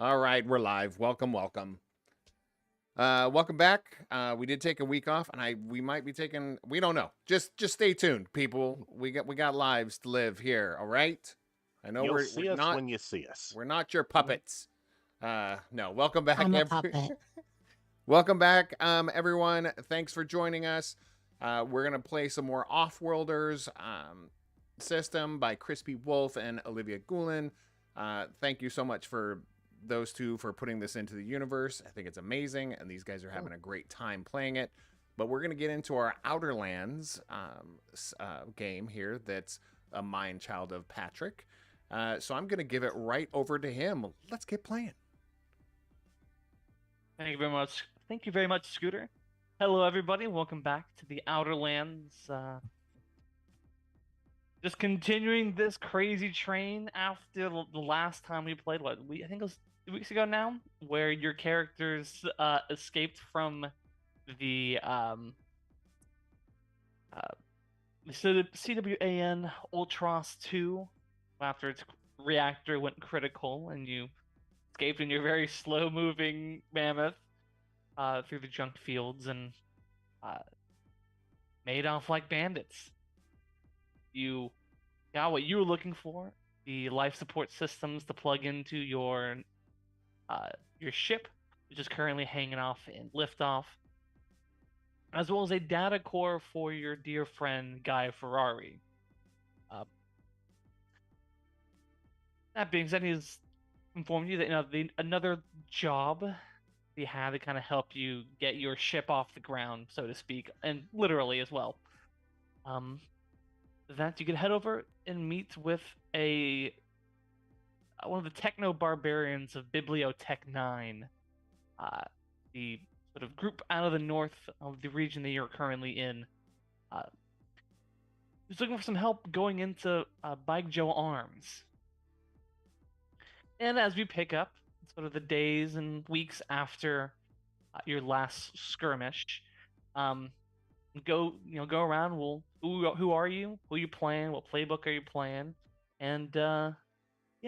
All right, we're live. Welcome, welcome. Welcome back. We did take a week off, and we might be taking. We don't know. Just stay tuned, people. We got lives to live here. All right. I know You'll we're see us not when you see us. we're not your puppets. No. Welcome back, I'm a puppet. Welcome back, everyone. Thanks for joining us. We're gonna play some more Offworlders system by Crispy Wolf and Olivia Goulin. Thank you so much for those two for putting this into the universe. I think it's amazing, and these guys are having a great time playing it. But we're going to get into our Outerlands game here that's a mind child of Patrick. So I'm going to give it right over to him. Let's get playing. Thank you very much. Thank you very much, Scooter. Hello, everybody. Welcome back to the Outerlands. Just continuing this crazy train after the last time we played. I think it was 2 weeks ago now, where your characters escaped from the CWAN Ultros 2 after its reactor went critical, and you escaped in your very slow-moving mammoth through the junk fields and made off like bandits. You got what you were looking for: the life support systems to plug into your ship, which is currently hanging off in liftoff, as well as a data core for your dear friend Guy Ferrari. That being said, he's informed you that another job he had to kind of help you get your ship off the ground, so to speak, and literally as well. That you can head over and meet with one of the techno barbarians of Bibliotech 9, the sort of group out of the north of the region that you're currently in. He's looking for some help going into Bike Joe Arms. And as we pick up sort of the days and weeks after your last skirmish, go around. Who are you? Who are you playing? What playbook are you playing? And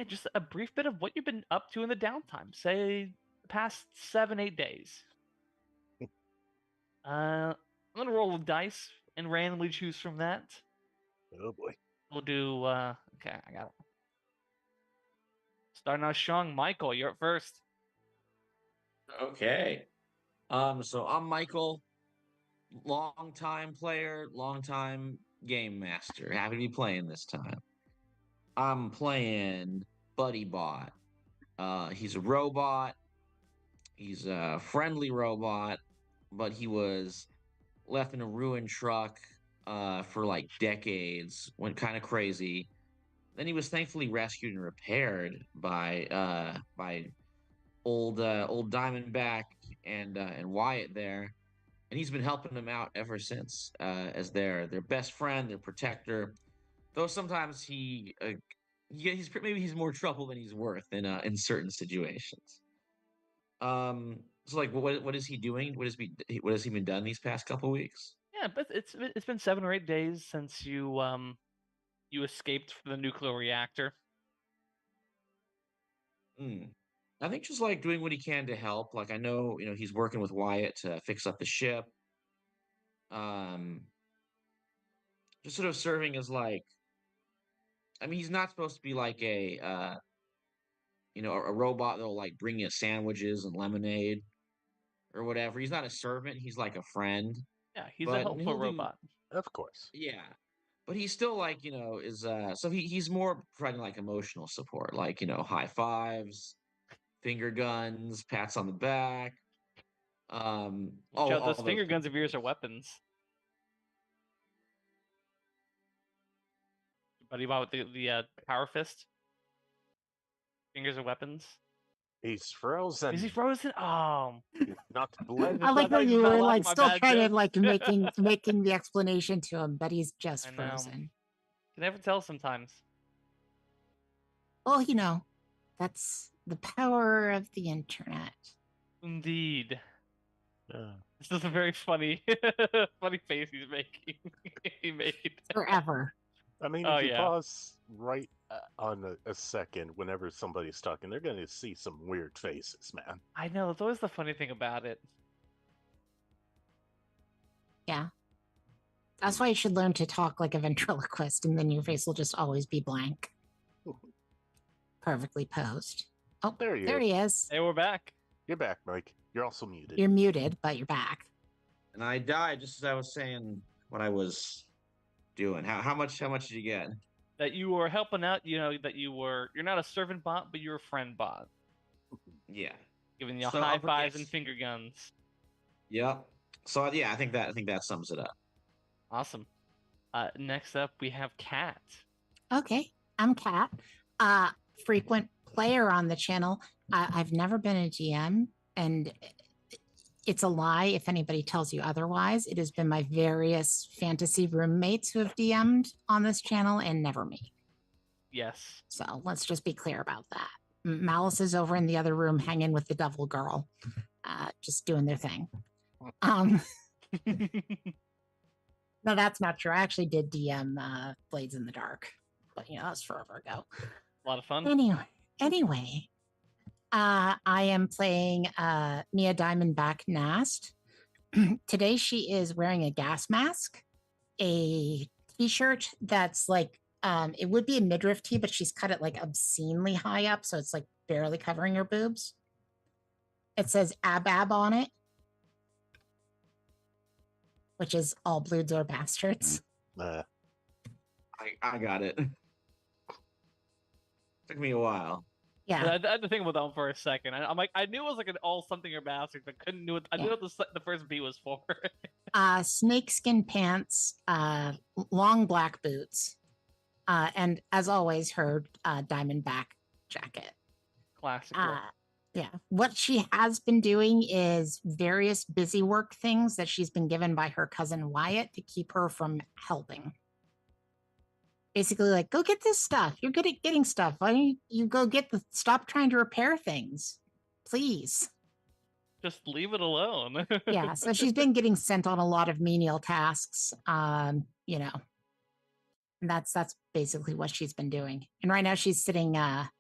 just a brief bit of what you've been up to in the downtime. Say the past 7-8 days. I'm gonna roll a dice and randomly choose from that. Oh boy. We'll do. Okay, I got it. Starting out strong, Michael. You're up first. Okay. So I'm Michael, long-time player, long-time game master. Happy to be playing this time. I'm playing Buddy Bot. He's a robot. He's a friendly robot, but he was left in a ruined truck for like decades, went kind of crazy. Then he was thankfully rescued and repaired by old Diamondback and Wyatt there, and he's been helping them out ever since as their best friend, their protector. Though sometimes he's more trouble than he's worth in certain situations. So like, what is he doing? What has he been done these past couple weeks? Yeah, but it's been 7 or 8 days since you escaped from the nuclear reactor. I think just like doing what he can to help. Like I know, he's working with Wyatt to fix up the ship. Just sort of serving as like, I mean, he's not supposed to be like a robot that'll like bring you sandwiches and lemonade or whatever. He's not a servant. He's like a friend. Yeah, he's a But helpful robot. Of course. Yeah. But he's still like, is so he's more providing like emotional support, like, high fives, finger guns, pats on the back. Joe, those finger guns of yours are weapons. Buddy bot with the power fist. Fingers are weapons. He's frozen. Is he frozen? Oh, not blend. I like how you were like still trying to like making the explanation to him, but he's just frozen. Can never tell sometimes. Well, that's the power of the internet. Indeed. This is a very funny, funny face he's making. He made forever. I mean, if you pause right on a second, whenever somebody's talking, they're going to see some weird faces, man. I know, that's always the funny thing about it. Yeah. That's why you should learn to talk like a ventriloquist, and then your face will just always be blank. Perfectly posed. Oh, There he there is. he is. Hey, we're back. You're back, Mike. You're also muted. You're muted, but you're back. And I died just as I was saying what I was doing. How much did you get? That you were helping out, that you're not a servant bot, but you're a friend bot. Yeah. Giving you So, high upper fives case. and finger guns. Yep. So yeah, I think that sums it up. Awesome. Next up, we have Kat. Okay, I'm Kat. Frequent player on the channel. I've never been a GM, and it's a lie if anybody tells you otherwise. It has been my various fantasy roommates who have DM'd on this channel and never me. Yes. So let's just be clear about that. Malice is over in the other room hanging with the devil girl, just doing their thing. No, that's not true. I actually did DM Blades in the Dark, but that was forever ago. A lot of fun. Anyway, I am playing Mia Diamondback Nast. Today she is wearing a gas mask, a t-shirt that's like, it would be a midriff tee, but she's cut it like obscenely high up, so it's like barely covering her boobs. It says ab on it, which is all bloods or bastards. I got it. Took me a while. Yeah. I had to think about that one for a second. I'm like, I knew it was like an all something or bastard, but couldn't do it. I knew what the first beat was for. Snakeskin pants, long black boots, and as always, her Diamondback jacket. Classic. Yeah. What she has been doing is various busy work things that she's been given by her cousin Wyatt to keep her from helping. Basically, like, go get this stuff. You're good at getting stuff. Why don't you go stop trying to repair things, please? Just leave it alone. Yeah. So she's been getting sent on a lot of menial tasks. And that's basically what she's been doing. And right now she's sitting kind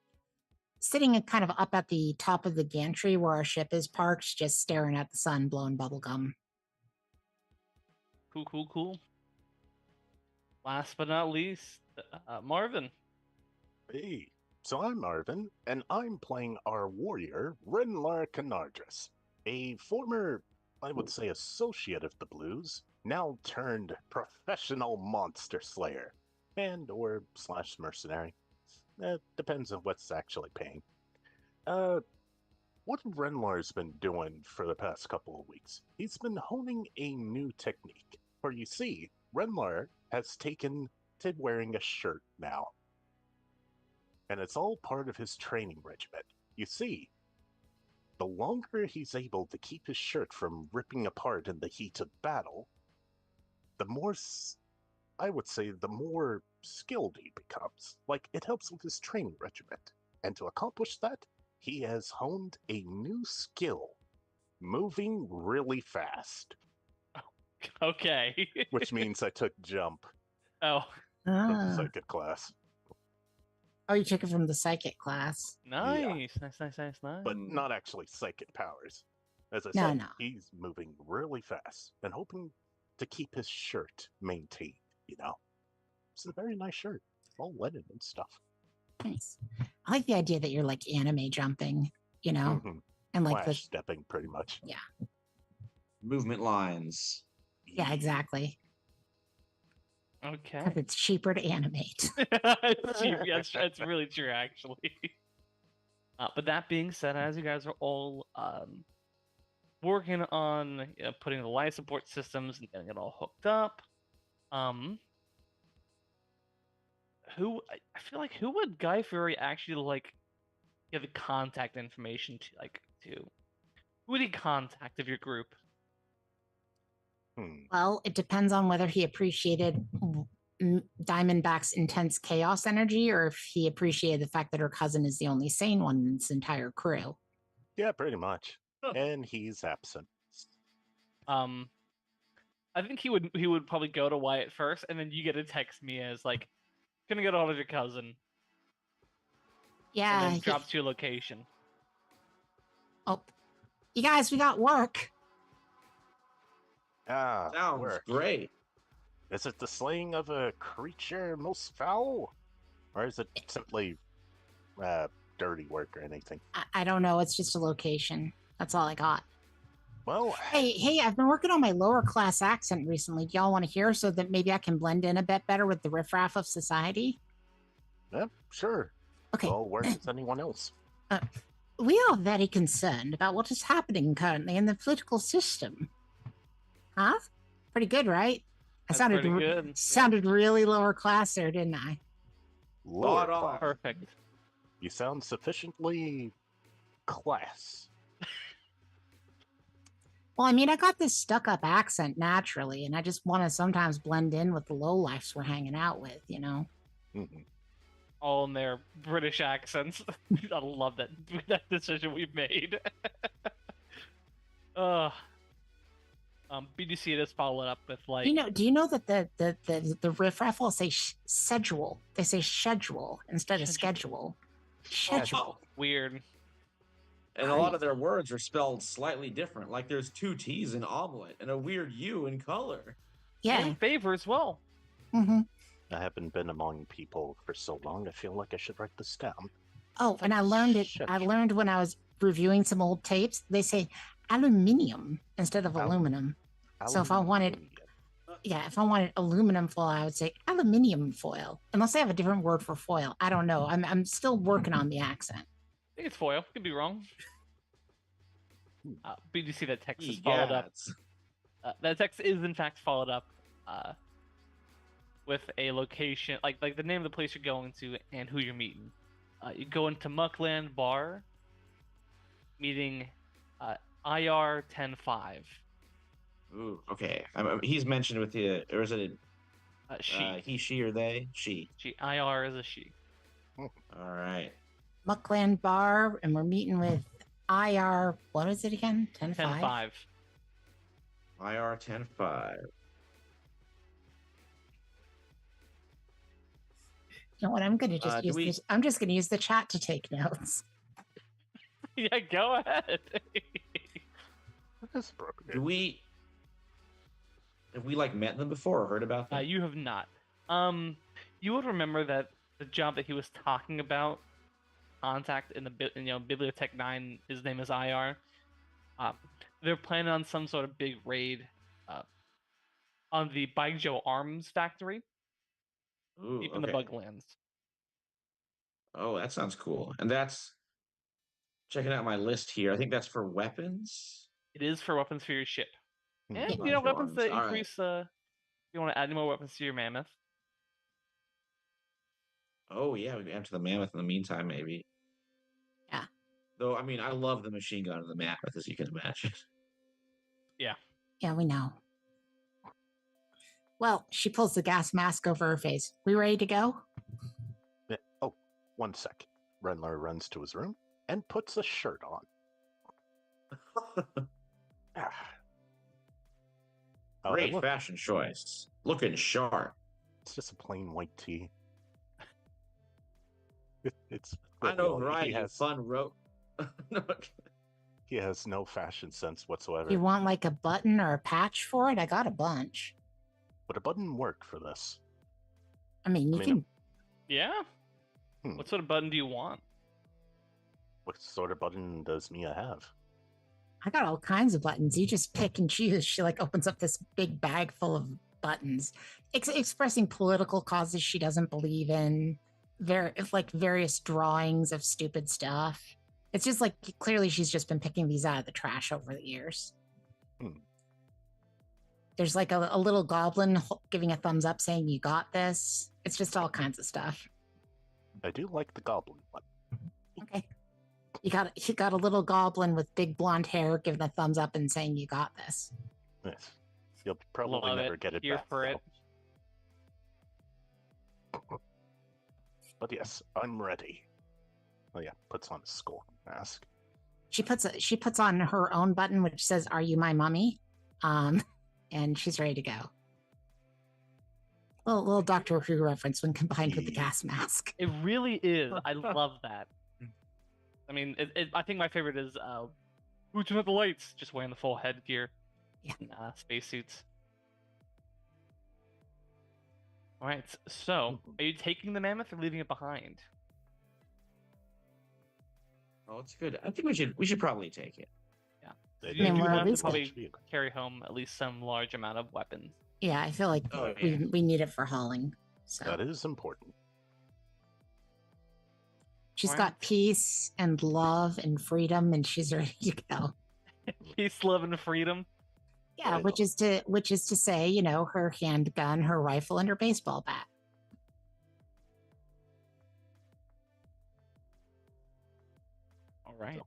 of up at the top of the gantry where our ship is parked, just staring at the sun, blowing bubble gum. Cool. Last but not least, Marvin. Hey, so I'm Marvin, and I'm playing our warrior, Renlar Canardris, a former, I would say, associate of the Blues, now turned professional monster slayer, and/or / mercenary. Depends on what's actually paying. What Renlar's been doing for the past couple of weeks, he's been honing a new technique. For you see, Renlar has taken to wearing a shirt now. And it's all part of his training regimen. You see, the longer he's able to keep his shirt from ripping apart in the heat of battle, the more, I would say, the more skilled he becomes. Like, it helps with his training regimen. And to accomplish that, he has honed a new skill, moving really fast. Okay. Which means I took jump Oh, from the psychic class. Oh, you took it from the psychic class. nice. Nice. But not actually psychic powers. As I No, said, no. he's moving really fast and hoping to keep his shirt maintained, It's a very nice shirt. All linen and stuff. Nice. I like the idea that you're like anime jumping, Mm-hmm. and like Flash stepping, pretty much. Yeah. Movement lines. Yeah, exactly. Okay. Because it's cheaper to animate. It's cheap. Yeah, it's really true, actually. But that being said, as you guys are all working on putting the life support systems and getting it all hooked up, I feel like who would Guy Fury actually give the contact information to? Who would he contact of your group? Well, it depends on whether he appreciated Diamondback's intense chaos energy or if he appreciated the fact that her cousin is the only sane one in this entire crew. Yeah, pretty much. And he's absent. I think he would probably go to Wyatt first, and then you get a text me as like, "Gonna get a hold of your cousin." Yeah. and then drops to your location. Oh, you guys, we got work. Sounds work. great. Is it the slaying of a creature most foul? Or is it simply dirty work or anything? I don't know. It's just a location. That's all I got. Well, Hey, I've been working on my lower class accent recently. Do y'all want to hear so that maybe I can blend in a bit better with the riffraff of society? yeah, sure. Okay. Well, work as anyone else. We are very concerned about what is happening currently in the political system. Huh? Pretty good, right? I That's pretty good. sounded really lower class there, didn't I? Lower Spot on. class. Perfect. You sound sufficiently class. Well, I mean, I got this stuck-up accent naturally, and I just want to sometimes blend in with the lowlifes we're hanging out with, you know? Mhm. All in their British accents. I love that decision we've made. BDC just followed up with like, Do you know that the riffraff will say schedule? They say schedule instead of schedule. Schedule. weird. And a lot of their words are spelled slightly different. Like there's 2 T's in omelet and a weird U in color. Yeah. And favor as well. Mm-hmm. I haven't been among people for so long, I feel like I should write this down. Oh, and I learned it. I Schedule. learned when I was reviewing some old tapes. They say aluminium instead of aluminum. So if I wanted, if I wanted aluminum foil, I would say aluminium foil. Unless they have a different word for foil. I don't know. I'm still working on the accent. I think it's foil. Could be wrong. BDC that text is followed up. That text is in fact followed up with a location, like the name of the place you're going to and who you're meeting. You go into Muckland Bar, meeting IR 10-5. Ooh, okay. He's mentioned with you, or is it She. he, she, or they? She. She. IR is a she. All right. Muckland Bar, and we're meeting with IR. What is it again? 10-5? 10-5. IR 10-5. You know what? I'm gonna just use this. I'm just gonna use the chat to take notes. Yeah, go ahead. That's appropriate. Have we like met them before or heard about them? You have not. You would remember that the job that he was talking about, contact in the Bibliotech 9. His name is IR. They're planning on some sort of big raid on the Baijiu Arms Factory, deep in the Buglands. Oh, that sounds cool. And that's checking out my list here. I think that's for weapons. It is for weapons for your ship. And Baijiu weapons that Arms. increase. You want to add any more weapons to your mammoth? Oh yeah, we can add to the mammoth in the meantime, maybe. Yeah. Though I mean, I love the machine gun of the mammoth, as you can imagine. Yeah. Yeah, we know. Well, she pulls the gas mask over her face. We ready to go? Oh, 1 sec. Renler runs to his room and puts a shirt on. Great fashion choice. Looking sharp. It's just a plain white tee. It's. I know variety of fun rope. He has no fashion sense whatsoever. You want like a button or a patch for it? I got a bunch. Would a button work for this? I mean, you can. Yeah. What sort of button do you want? What sort of button does Mia have? I got all kinds of buttons. You just pick and choose. She like opens up this big bag full of buttons, expressing political causes she doesn't believe in. Various drawings of stupid stuff. It's just like clearly she's just been picking these out of the trash over the years. There's like a little goblin giving a thumbs up saying you got this. It's just all kinds of stuff. I do like the goblin one. Okay. You got a little goblin with big blonde hair giving a thumbs up and saying you got this. Yes. You'll probably never get it Here back. for it. But yes, I'm ready. Oh yeah, puts on a skull mask. She puts on her own button which says, "Are you my mummy?" And she's ready to go. Little Doctor Who reference when combined with the gas mask. It really is. I love that. I mean, I think my favorite is who turned up the lights? Just wearing the full headgear, Yeah. and, spacesuits. All right. So, are you taking the mammoth or leaving it behind? Oh, it's good. I think we should probably take it. They You mean, do we're at have to least probably carry home at least some large amount of weapons. Yeah, I feel like Oh, yeah. we need it for hauling. So That is important. she's Alright. got peace and love and freedom, and she's ready to go. Peace, love, and freedom. Yeah, Right. which is to say, you know, her handgun, her rifle, and her baseball bat. All right.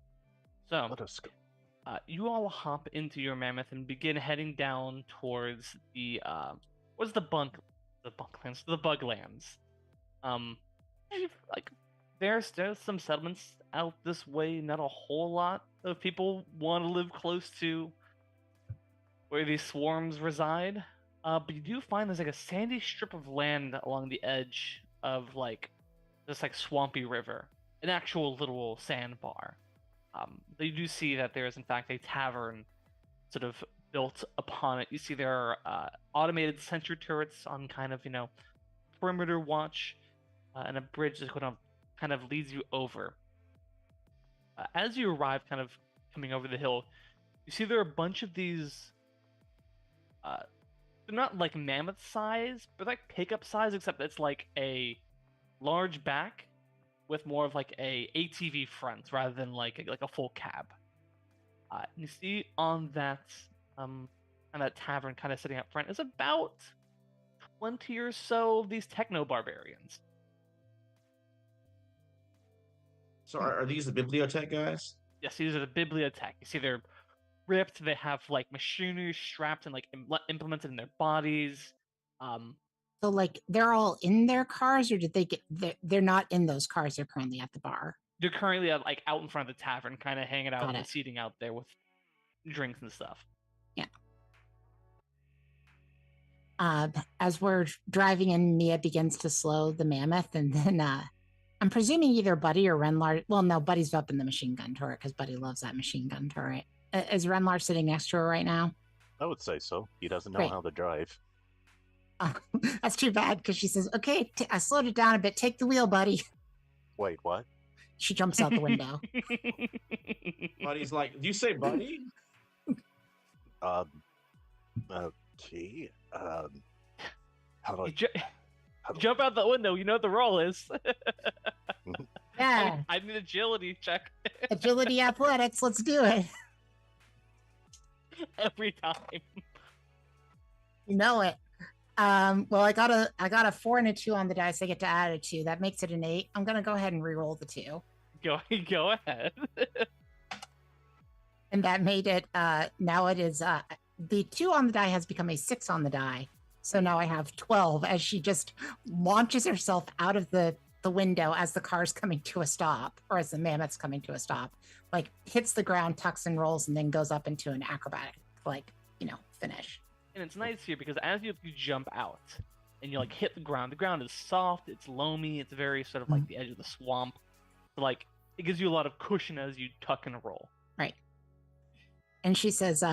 So, Let us go. you all hop into your mammoth and begin heading down towards the what's the bunklands, the buglands. Like there's some settlements out this way. Not a whole lot of people want to live close to where these swarms reside. But you do find there's like a sandy strip of land along the edge of like this like swampy river, an actual literal sandbar. You do see that there is in fact a tavern sort of built upon it. You see there are automated sentry turrets on kind of, you know, perimeter watch, and a bridge that kind of leads you over. As you arrive kind of coming over the hill, you see there are a bunch of these they're not like mammoth size, but like pickup size, except it's like a large back with more of like a ATV front rather than like a full cab. And you see on that tavern kind of sitting up front is about 20 or so of these techno barbarians. So are these the bibliotech guys? Yes, these are the bibliotech. You see they're ripped. They have like machinery strapped and like implemented in their bodies. So, like, they're all in their cars, or did they get? They're not in those cars. They're currently at the bar. They're currently like out in front of the tavern, kind of hanging out Got and it. seating out there with drinks and stuff. As we're driving in, Mia begins to slow the mammoth, and then I'm presuming either Buddy or Renlar. Well, no, Buddy's up in the machine gun turret because Buddy loves that machine gun turret. Is Renlar sitting next to her right now? I would say so. He doesn't know Great. how to drive. That's too bad because she says, "Okay, I slowed it down a bit. Take the wheel, Buddy." Wait, what? She jumps out the window. Buddy's like, do you say buddy? Okay. How do I? Jump out the window. You know what the roll is. Yeah, I need agility check agility, athletics. Let's do it. every time. You know it. Well, I got a 4 and a 2 on the dice. I get to add a 2. That makes it an 8. I'm gonna go ahead and re-roll the 2. Go ahead. And that made it. Now it is. The 2 on the die has become a 6 on the die. So now I have 12 as she just launches herself out of the window as the car's coming to a stop, or as the mammoth's coming to a stop. Like hits the ground, tucks and rolls, and then goes up into an acrobatic, like, you know, finish. And it's nice here because as you jump out and you like hit the ground is soft, it's loamy, it's very sort of like the edge of the swamp. So, like it gives you a lot of cushion as you tuck and roll. Right. And she says,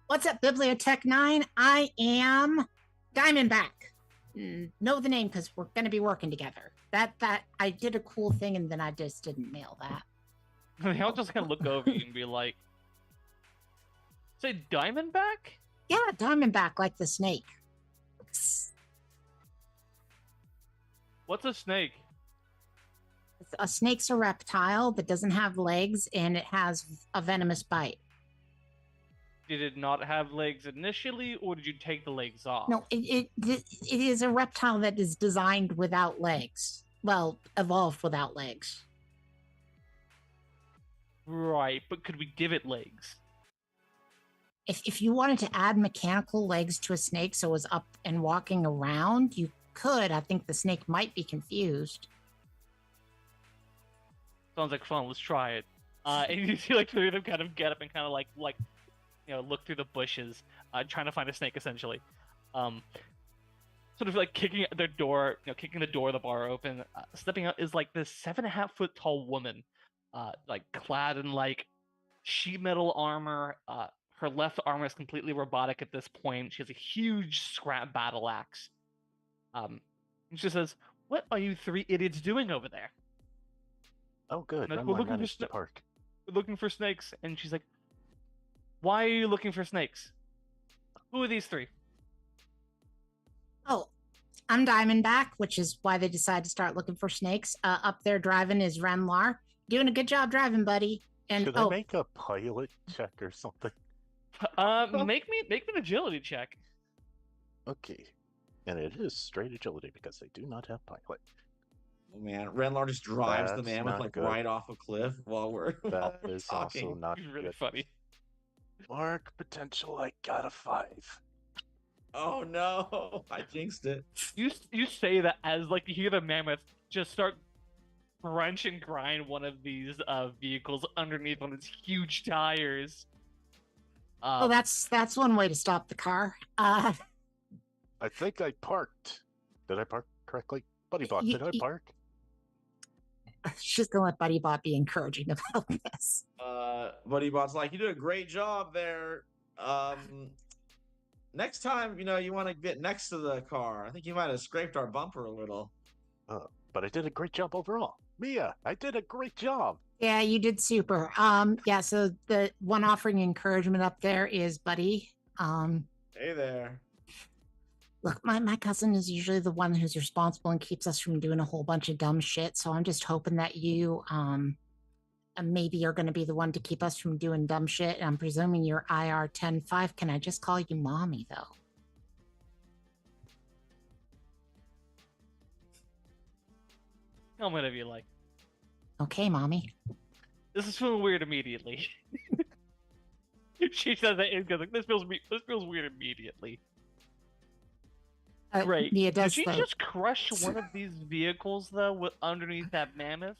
"What's up, Bibliotech 9? I am Diamondback. Know the name because we're going to be working together. That I did a cool thing and then I just didn't nail that." They all just kind of look over you and be like, "Say Diamondback?" Yeah, Diamondback, like the snake. What's a snake? A snake's a reptile that doesn't have legs and it has a venomous bite. Did it not have legs initially, or did you take the legs off? No, it is a reptile that is designed without legs. Well, evolved without legs. Right, but could we give it legs? If you wanted to add mechanical legs to a snake so it was up and walking around, you could. I think the snake might be confused. Sounds like fun. Let's try it. And you see like three of them kind of get up and kind of like you know, look through the bushes, trying to find a snake essentially. sort of like kicking the door, kicking the door of the bar open. Stepping out is like this 7.5 foot tall woman, like clad in like sheet metal armor. Her left arm is completely robotic at this point. She has a huge scrap battle axe. And she says, "What are you three idiots doing over there?" Oh, good. Like, Renlar managed to park. We're looking for snakes. And she's like, "Why are you looking for snakes? Who are these three?" Oh, I'm Diamondback, which is why they decided to start looking for snakes. Up there driving is Renlar. Doing a good job driving, buddy. And Should I make a pilot check or something? Make me an agility check. Okay. And it is straight agility because they do not have pilot. Oh man, Renlar just drives the That's mammoth not like good. right off a cliff while we're, while That we're is also talking. not It's really good. funny. Mark potential, I got a 5. Oh no, I jinxed it. You say that as like you hear the mammoth just start crunch and grind one of these vehicles underneath on its huge tires. oh, that's one way to stop the car. I think I parked. Did I park correctly? Buddybot, did I park? She's gonna let Buddybot be encouraging about this. Buddybot's like, you did a great job there. Next time, you want to get next to the car. I think you might have scraped our bumper a little. But I did a great job overall. Mia, I did a great job. Yeah, you did super. Yeah, so the one offering encouragement up there is Buddy. Hey there. Look, my cousin is usually the one who's responsible and keeps us from doing a whole bunch of dumb shit. So I'm just hoping that you maybe are going to be the one to keep us from doing dumb shit. I'm presuming you're IR 10-5. Can I just call you mommy though? Tell me whatever you like. Okay, mommy. This is feeling weird immediately. She says that and goes like, this feels weird immediately. Great. Mia does Did she though. just crush one of these vehicles though underneath that mammoth?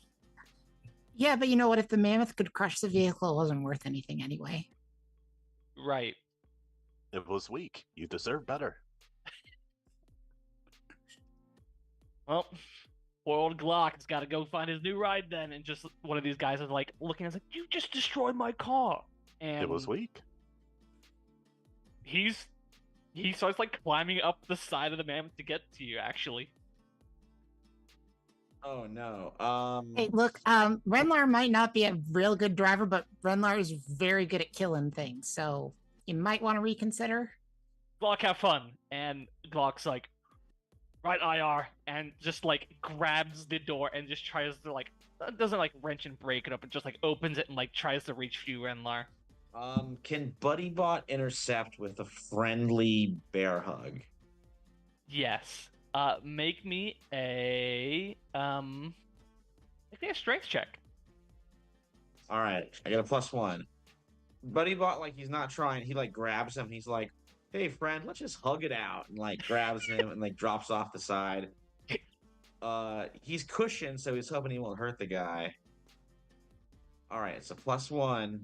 Yeah, but you know what? If the mammoth could crush the vehicle, it wasn't worth anything anyway. Right. It was weak. You deserve better. Well, poor old Glock has got to go find his new ride then. And just one of these guys is like looking at us like, you just destroyed my car. And It was weak. he starts like climbing up the side of the mammoth to get to you, actually. Oh no. Hey, look, Renlar might not be a real good driver, but Renlar is very good at killing things. So you might want to reconsider. Glock, have fun. And Glock's like, right, IR, and just like grabs the door and just tries to like, doesn't like wrench and break it up, but just like opens it and like tries to reach for you, Renlar. Can Buddybot intercept with a friendly bear hug? Yes. Make me a strength check. All right, I got a +1. Buddybot, like he's not trying. He like grabs him. He's like, "Hey, friend, let's just hug it out," and like grabs him and like drops off the side. He's cushioned, so he's hoping he won't hurt the guy. All right, it's a +1.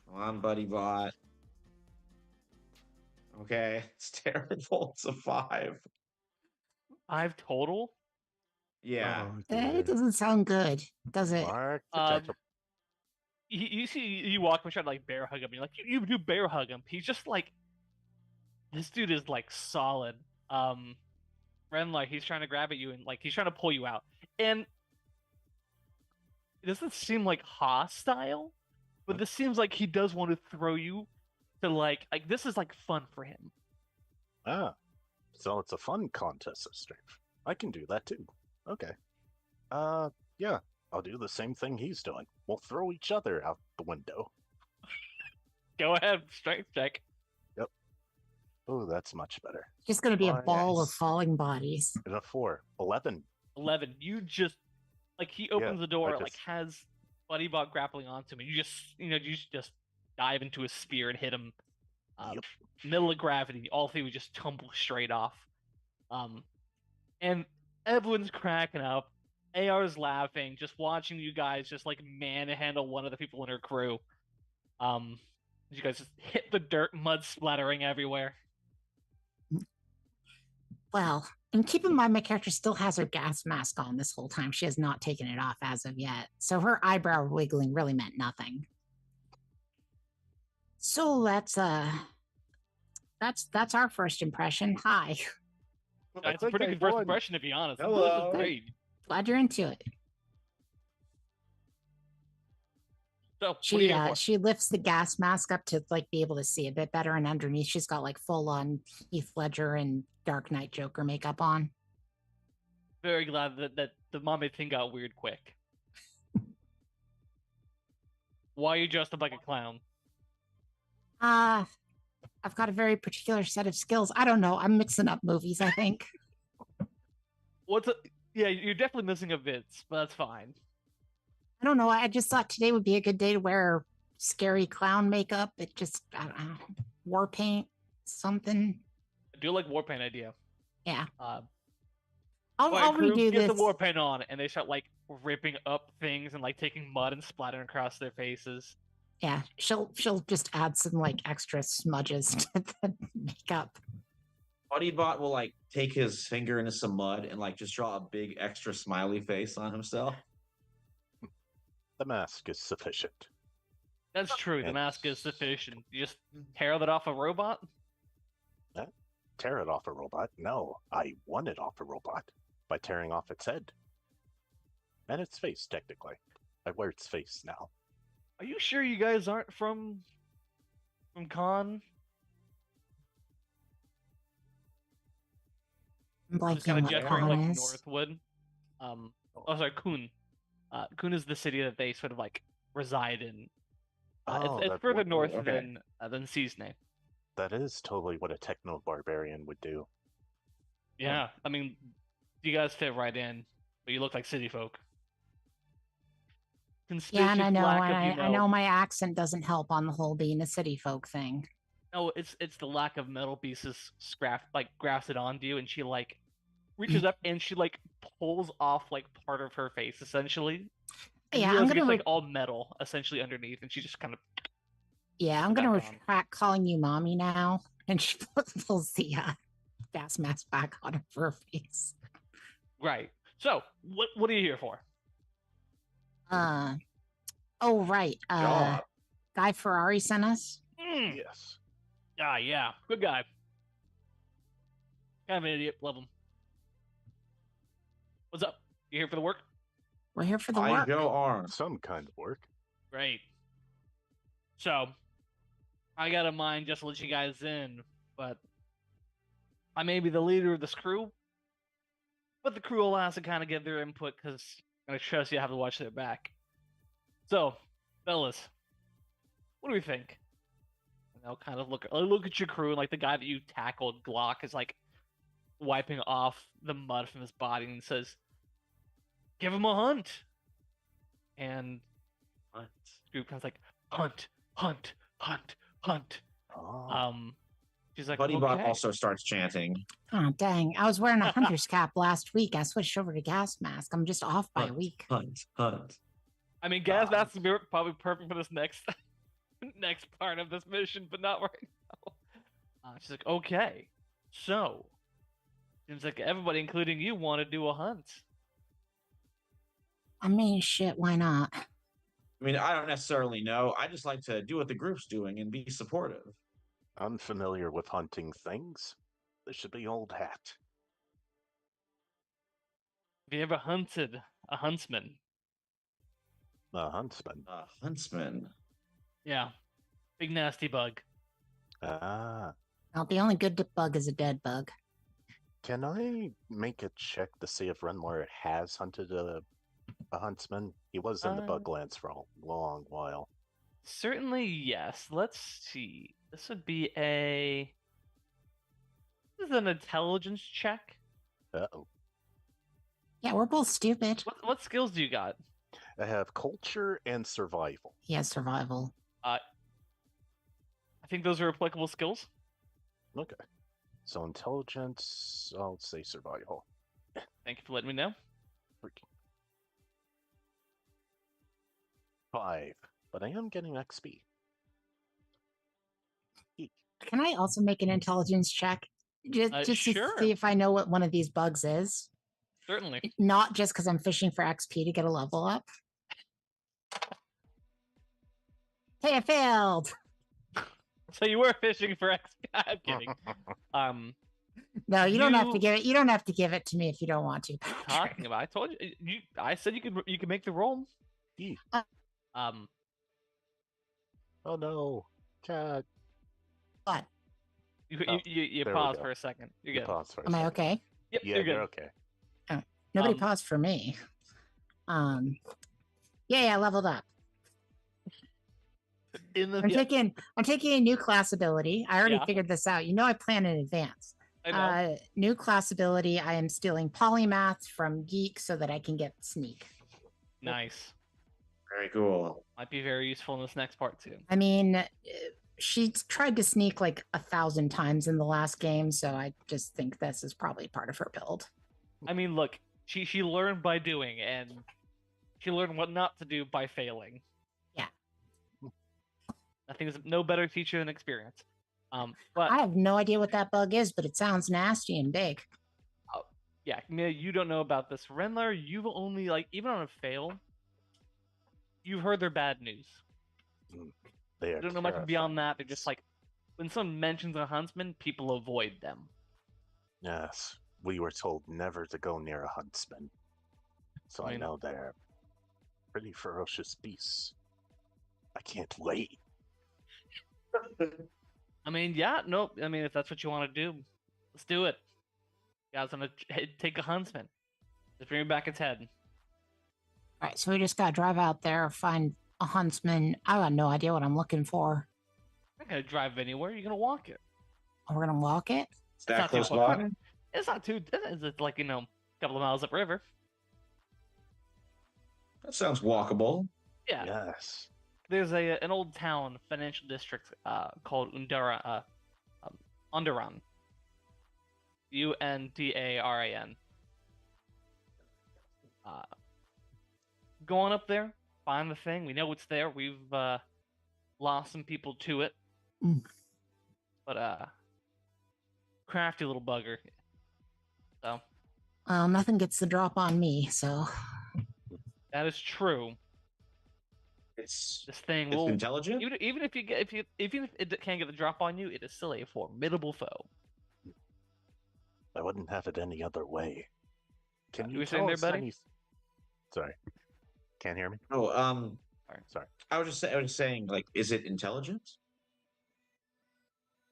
Come on, Buddybot. Okay, it's terrible. It's a 5. 5 total. Yeah. Oh, It doesn't sound good, does it? Mark Um, potential. You see, you walk and try to like bear hug him. You're like, you do bear hug him. He's just like, this dude is like solid. Ren, like he's trying to grab at you and like he's trying to pull you out, and it doesn't seem like hostile, but this seems like he does want to throw you to like this is like fun for him. So it's a fun contest of strength. I can do that too. Okay. Yeah, I'll do the same thing he's doing. We'll throw each other out the window. Go ahead, strength check. Oh, that's much better. It's just going to be a Oh, ball of yes. falling bodies. And a 4. 11. 11. You just like he opens the door, I like just- has Buddybot grappling onto him. And you just dive into his spear and hit him. Yep. Middle of gravity, all three would just tumble straight off. And Evelyn's cracking up. AR's laughing, just watching you guys just like manhandle one of the people in her crew. You guys just hit the dirt, mud splattering everywhere. Well, and keep in mind, my character still has her gas mask on this whole time. She has not taken it off as of yet. So her eyebrow wiggling really meant nothing. So that's our first impression. Hi. It's a pretty good first impression, to be honest. This Hello. is great. Glad you're into it. So, what are you here for? She lifts the gas mask up to like be able to see a bit better, and underneath she's got like full on Heath Ledger and Dark Knight Joker makeup on. Very glad that the mommy thing got weird quick. Why are you dressed up like a clown? I've got a very particular set of skills. I don't know. I'm mixing up movies, I think. Yeah, you're definitely missing a Vince, but that's fine. I don't know. I just thought today would be a good day to wear scary clown makeup. It just, I don't know, war paint, something. I do like war paint idea. Yeah. I'll redo get this. the war paint on, and they start like ripping up things and like taking mud and splattering across their faces. Yeah, she'll just add some like extra smudges to the makeup. Bodybot will like take his finger into some mud and like just draw a big extra smiley face on himself. The mask is sufficient. That's true. The mask is sufficient. You just tear that off a robot? Tear it off a robot? No, I won it off a robot by tearing off its head. And its face, technically. I wear its face now. Are you sure you guys aren't from Con? Like Just kind of what gesturing Con like is. Northwood. Kuhn. Kuhn is the city that they sort of like reside in. It's that further would- north okay. than Seasnay. That is totally what a techno-barbarian would do. Yeah, I mean, you guys fit right in, but you look like city folk. Yeah, and I know, Lack of, I know my accent doesn't help on the whole being a city folk thing. No, it's the lack of metal pieces grafted onto you, and she like reaches up and she like pulls off like part of her face essentially. And Yeah, you I'm realize gonna it's like all metal essentially underneath, and she just kind of I'm gonna back on. retract calling you mommy now, and she pulls the gas mask back on her face. right. So what are you here for? Oh right, Job. Guy Ferrari sent us. Yes. Yeah, good guy. Kind of an idiot. Love him. What's up? You here for the work? We're here for the I work. go armed. Some kind of work. Great. So, I got a mind just to let you guys in, but I may be the leader of this crew, but the crew will have to kind of give their input because I trust you have to watch their back. So, fellas, what do we think? And they'll kind of look at your crew, and like the guy that you tackled, Glock, is like wiping off the mud from his body and says, "Give him a hunt." And the group kind of like, "Hunt, hunt, hunt, hunt." Oh. She's like, Bodybot "Okay." also starts chanting. Oh dang! I was wearing a hunter's cap last week. I switched over to gas mask. I'm just off by a week. Hunt, hunt. I mean, gas masks would be probably perfect for this next next part of this mission, but not right now. She's like, "Okay, so seems like everybody, including you, want to do a hunt." I mean, shit. Why not? I mean, I don't necessarily know. I just like to do what the group's doing and be supportive. Unfamiliar with hunting things? This should be old hat. Have you ever hunted a huntsman? A huntsman. Huntsman. Yeah, big nasty bug. Ah. Well, the only good bug is a dead bug. Can I make a check to see if Renmore has hunted a huntsman? He was in the Buglands for a long while. Certainly, yes. Let's see. This would be a. This is an intelligence check. Uh-oh. Yeah, we're both stupid. What skills do you got? I have culture and survival. He has survival. I think those are applicable skills. Okay. So intelligence, I'll say survival. Thank you for letting me know. Freaking 5, but I am getting XP. Can I also make an intelligence check? Just to Sure. see if I know what one of these bugs is. Certainly. Not just because I'm fishing for XP to get a level up. Hey, I failed. So you were fishing for XP. I'm kidding. No, you don't have to You- give it. You don't have to give it to me if you don't want to. What are you Patrick. talking about? I told you. I said you could make the roll. Eek. Um. Oh no, cat. What? You Oh, you there we pause go. for a second. You're You good. pause for a Am I second. okay? Yep. Yeah, you're good. you're okay. Nobody Um, paused for me. Yeah, I leveled up. In the I'm taking a new class ability. I already Yeah. figured this out. You know I plan in advance. I know. New class ability. I am stealing polymath from Geek so that I can get sneak. Nice. Very cool. Might be very useful in this next part too. I mean, she tried to sneak like 1,000 times in the last game, so I just think this is probably part of her build. I mean, look, she learned by doing, and she learned what not to do by failing. Yeah. I think there's no better teacher than experience. But I have no idea what that bug is, but it sounds nasty and big. yeah, Mia, you don't know about this. Renlar, you've only even on a fail, you've heard their bad news. They are You don't know much beyond that. They're just like, when someone mentions a huntsman, people avoid them. Yes, we were told never to go near a huntsman. So I I mean- know they're pretty ferocious beasts. I can't wait. I mean, yeah, no, I mean, if that's what you want to do, let's do it. You guys want to take a huntsman. Just bring it back its head. All right, so we just gotta drive out there, find a huntsman. I got no idea what I'm looking for. You're not going to drive anywhere. You're going to walk it. We're gonna walk it. Is that not too close far. by? It's not too, it's like, a couple of miles upriver. That sounds walkable. Yeah. Yes. There's an old town, financial district called Underan. Undaran. Go on up there, find the thing. We know it's there. We've lost some people to it. Mm. But crafty little bugger. So Well, nothing gets the drop on me, so that is true. It's This thing it's will intelligent. even if it can't get the drop on you, it is still a formidable foe. I wouldn't have it any other way. Can you you were tell saying there, us buddy? any... Sorry. Can't hear me? Oh, Sorry. I was just saying, like, is it intelligent?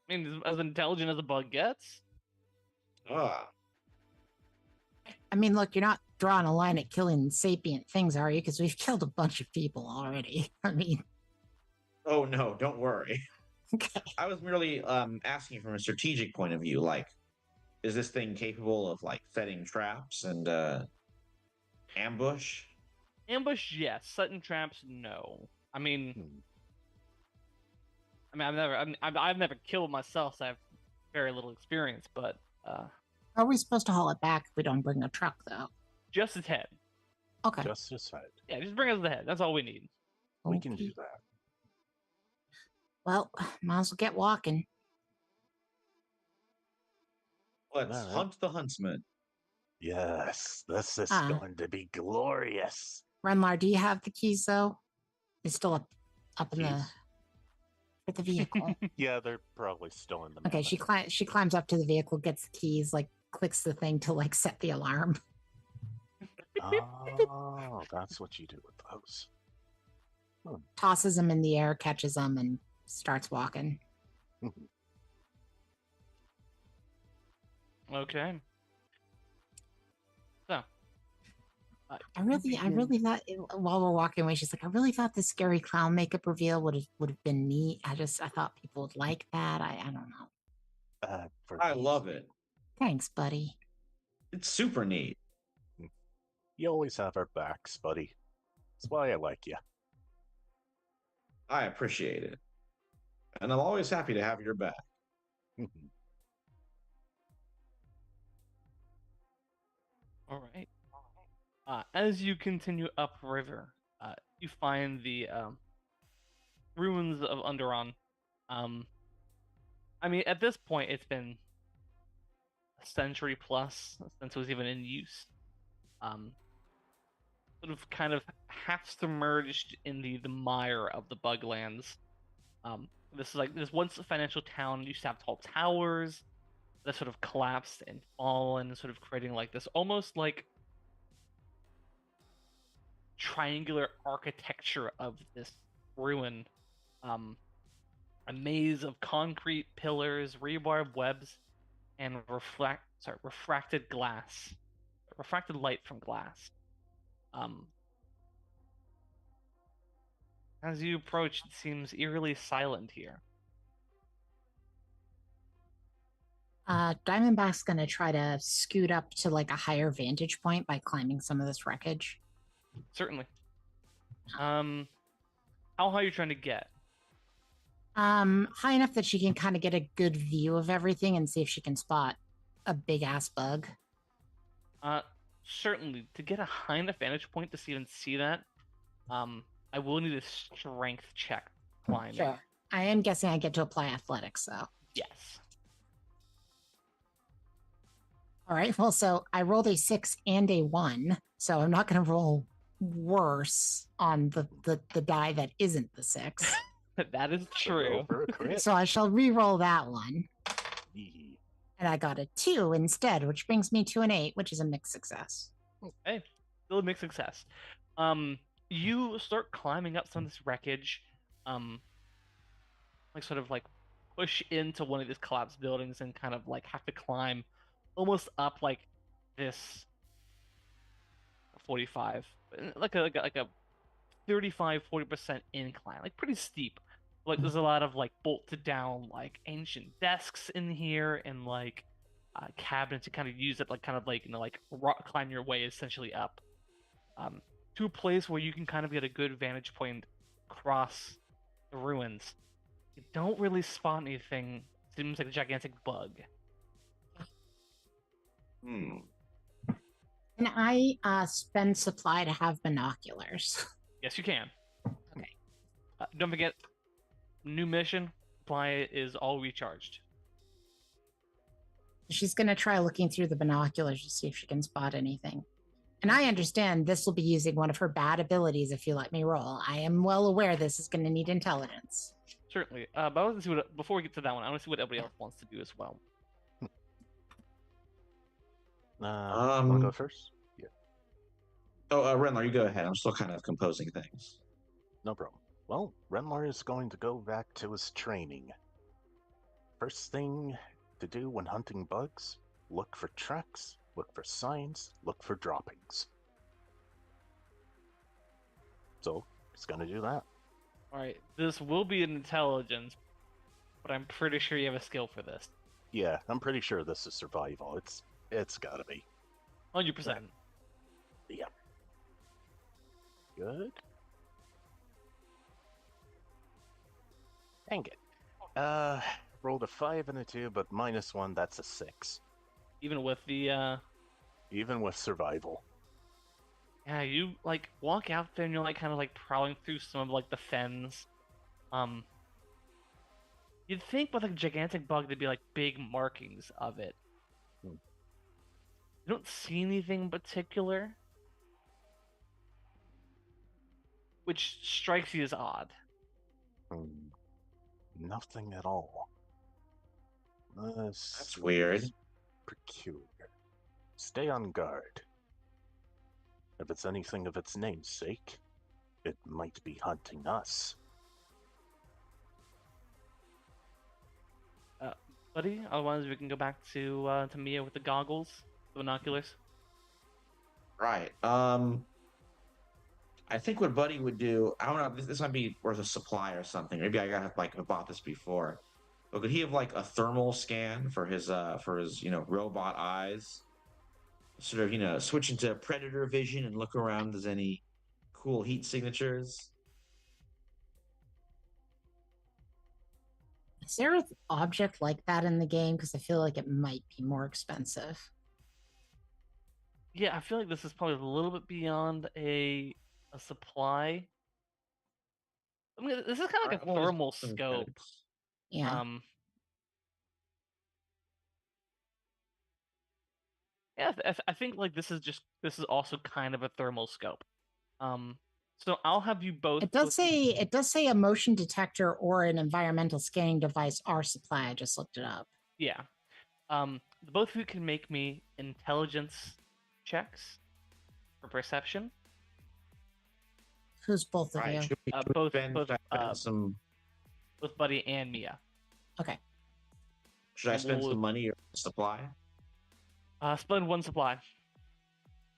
I mean, as intelligent as a bug gets. Ah, I mean, look, you're not drawing a line at killing sapient things, are you? Because we've killed a bunch of people already. I mean, oh no, don't worry. okay. I was merely asking from a strategic point of view, like, is this thing capable of like setting traps and ambush? Ambush, yes. Setting traps, no. I mean, Hmm. I've never killed myself, so I have very little experience. But Are we supposed to haul it back if we don't bring a truck, though? just its head. Okay. Just decide. Yeah, just bring us the head. That's all we need. We can Okay. do that. Well, might as well get walking. Let's Alright. hunt the huntsman. Yes, this is Ah. going to be glorious. Renlar, do you have the keys, though? It's still up in the Keys? with the vehicle. Yeah, they're probably still in the Okay, mammoth. she climbs up to the vehicle, gets the keys, like clicks the thing to like set the alarm. Oh, that's what you do with those. Tosses them in the air, catches them, and starts walking. Okay. So, I really thought while we're walking away, she's like, I really thought the scary clown makeup reveal would have been neat. I thought people would like that. I don't know. For I these, love it. Thanks, buddy. It's super neat. You always have our backs, buddy. That's why I like you. I appreciate it. And I'm always happy to have your back. all right. As you continue upriver, you find the ruins of Underon. I mean, at this point, it's been century plus since it was even in use. Sort of kind of half submerged in the mire of the Buglands. This is like this once a financial town used to have tall towers that sort of collapsed and fallen, sort of creating like this almost like triangular architecture of this ruin. A maze of concrete pillars, rebarbed webs, and refracted glass, refracted light from glass. As you approach, it seems eerily silent here. Diamondback's gonna try to scoot up to like a higher vantage point by climbing some of this wreckage. Certainly. How high are you trying to get? High enough that she can kind of get a good view of everything and see if she can spot a big ass bug. Certainly. To get a high enough vantage point to even see that, I will need a strength check climbing. Sure. I am guessing I get to apply athletics, though. Yes. All right. Well, so I rolled a 6 and a 1, so I'm not going to roll worse on the die that isn't the 6. That is true. So I shall re-roll that one. Yee. And I got a 2 instead, which brings me to an 8, which is a mixed success. Okay, still a mixed success. You start climbing up some of this wreckage, like sort of like push into one of these collapsed buildings and kind of like have to climb almost up like this 45, like a 35-40% incline, like pretty steep. Like there's a lot of like bolted down like ancient desks in here and like cabinets to kind of use it like kind of like like rock climb your way essentially up to a place where you can kind of get a good vantage point across the ruins. You don't really spot anything. Seems like a gigantic bug. Hmm. Can I spend supply to have binoculars? Yes, you can. Okay. Don't forget, new mission. Supply is all recharged. She's going to try looking through the binoculars to see if she can spot anything. And I understand this will be using one of her bad abilities if you let me roll. I am well aware this is going to need intelligence. Certainly. But I want to see what, before we get to that one, I want to see what everybody else wants to do as well. Want to go first? Yeah. Oh, Renlar, you go ahead. I'm still kind of composing things. No problem. Well, Renlar is going to go back to his training. First thing to do when hunting bugs, look for tracks, look for signs, look for droppings. So, he's going to do that. Alright, this will be an intelligence, but I'm pretty sure you have a skill for this. Yeah, I'm pretty sure this is survival. It's gotta be. 100%. Yeah. Good. Dang it. Rolled a 5 and a 2, but -1, that's a 6. Even with the, Even with survival. yeah, you, like, walk out there and you're, like, kind of, like, prowling through some of, like, the fens. You'd think with a gigantic bug there'd be, like, big markings of it. Hmm. You don't see anything in particular, which strikes you as odd. Nothing at all. That's weird. Peculiar. Stay on guard. If it's anything of its namesake, it might be hunting us. Buddy, otherwise we can go back to Mia with the goggles, the binoculars. Right. I think what Buddy would do, I don't know, this might be worth a supply or something. Maybe I got like bought this before. But could he have like a thermal scan for his robot eyes? Sort of, switch into predator vision and look around if there's any cool heat signatures. Is there an object like that in the game? Because I feel like it might be more expensive. Yeah, I feel like this is probably a little bit beyond a supply. I mean, this is kind of like a thermal scope. Yeah. Yeah, I think like this is also kind of a thermal scope. So I'll have you both. It does say a motion detector or an environmental scanning device are supply. I just looked it up. Yeah. Both of you can make me intelligence checks for perception. Who's both of Right. you? Should we Both spend some? both Buddy and Mia. Okay. Should I spend some money or supply? Split one supply.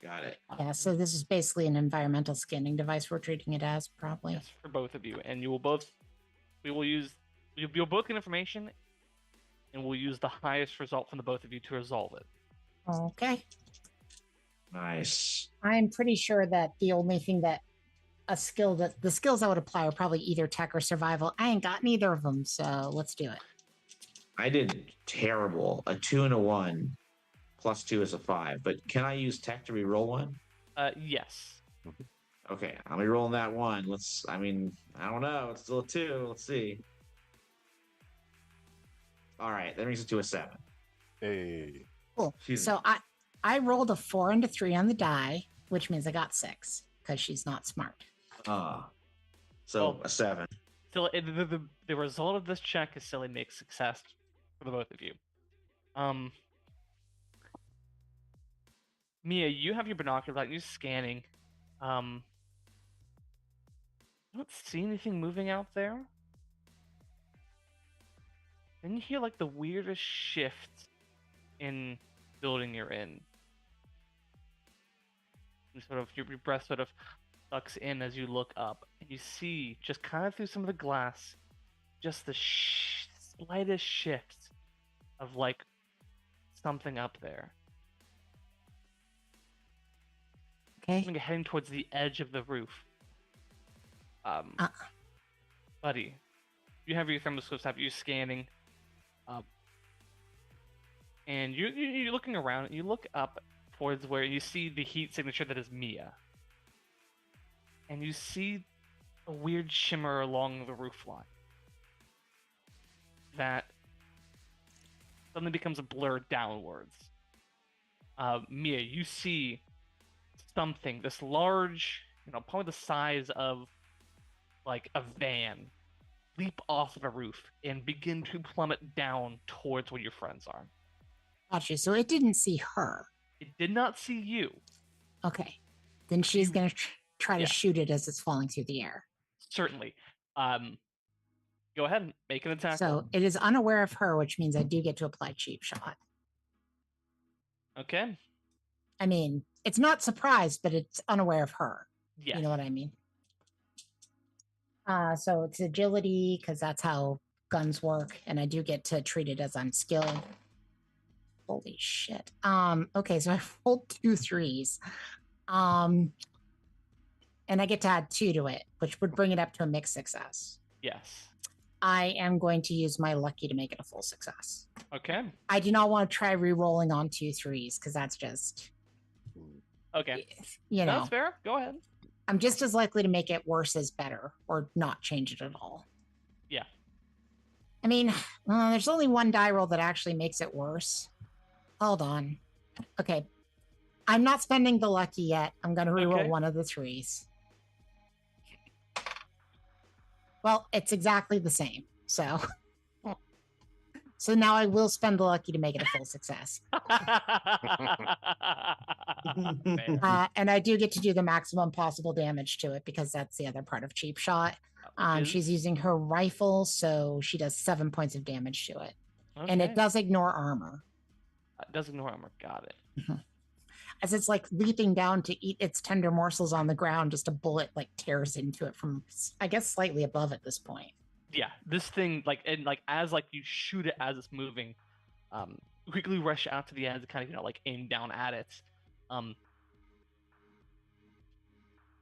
Got it. Yeah, so this is basically an environmental scanning device we're treating it as, probably. Yes, for both of you, and you'll both both get information, and we'll use the highest result from the both of you to resolve it. Okay. Nice. I'm pretty sure that the only thing that the skills I would apply are probably either tech or survival. I ain't got neither of them, so let's do it. I did terrible. A 2 and a 1. +2 is a 5. But can I use tech to reroll one? Yes. Okay, I'm rerolling that one. I don't know. It's still a 2. Let's see. All right, that brings it to a 7. Hey. Cool. Excuse So I rolled a 4 and a 3 on the die, which means I got 6 because she's not smart. So a 7. Still, the result of this check is still a mixed success for the both of you. Mia, you have your binoculars out. You're scanning. I don't see anything moving out there. Then you hear like the weirdest shift in building you're in. And sort of your breath sort of sucks in as you look up, and you see just kind of through some of the glass, just the slightest shift of like something up there. Okay. Something heading towards the edge of the roof. Buddy, you have your thermoscopes up. You're scanning. And you're looking around. You look up towards where you see the heat signature that is Mia. And you see a weird shimmer along the roof line that suddenly becomes a blur downwards. Mia, you see something, this large, probably the size of like a van, leap off the roof and begin to plummet down towards where your friends are. Gotcha. So it didn't see her. It did not see you. Okay. Then she's going to try to shoot it as it's falling through the air. Certainly. Go ahead and make an attack. So it is unaware of her, which means I do get to apply cheap shot. Okay. I mean, it's not surprised, but it's unaware of her. Yes. You know what I mean? So it's agility, because that's how guns work, and I do get to treat it as I'm skilled. Holy shit. Okay, so I rolled 2 3s. And I get to add 2 to it, which would bring it up to a mixed success. Yes. I am going to use my lucky to make it a full success. Okay. I do not want to try re-rolling on 2 3s, because that's just... Okay. That's fair. Go ahead. I'm just as likely to make it worse as better, or not change it at all. Yeah. I mean, there's only one die roll that actually makes it worse. Hold on. Okay. I'm not spending the lucky yet. I'm going to reroll one of the 3s. Well, it's exactly the same. So now I will spend the lucky to make it a full success. And I do get to do the maximum possible damage to it, because that's the other part of cheap shot. She's using her rifle, so she does 7 points of damage to it. Okay. And it does ignore armor. It does ignore armor. Got it. As it's like leaping down to eat its tender morsels on the ground, just a bullet like tears into it from, I guess, slightly above at this point. Yeah, this thing as you shoot it as it's moving, quickly rush out to the end to kind of aim down at it.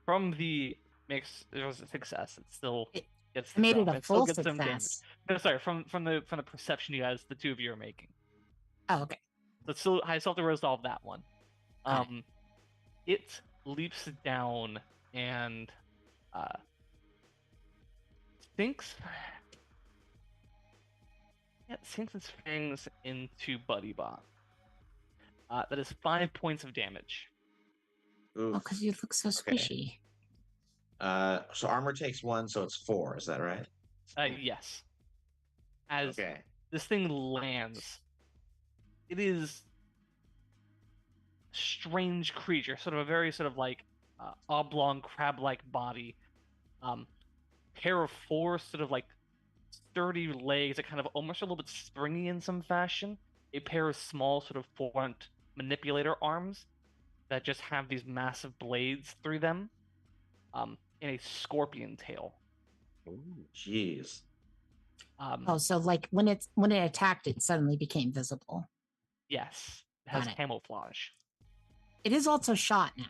From the mix, there was a success. It still gets. I made it a full success. No, sorry, from the perception you guys, the two of you are making. Oh, okay. But still, I still have to resolve that one. It leaps down and sinks its fangs into Buddy Bot. That is 5 points of damage. Oh, Oof. because you look so Okay. squishy. So armor takes 1, so it's 4. Is that right? Yes. As Okay. this thing lands, it is a strange creature, sort of a very sort of like oblong crab-like body. Pair of 4 sort of like sturdy legs that kind of almost a little bit springy in some fashion. A pair of small sort of front manipulator arms that just have these massive blades through them. And a scorpion tail. Ooh. Jeez. Oh, so like when it attacked, it suddenly became visible. Yes, it has Got it. camouflage. It is also shot now.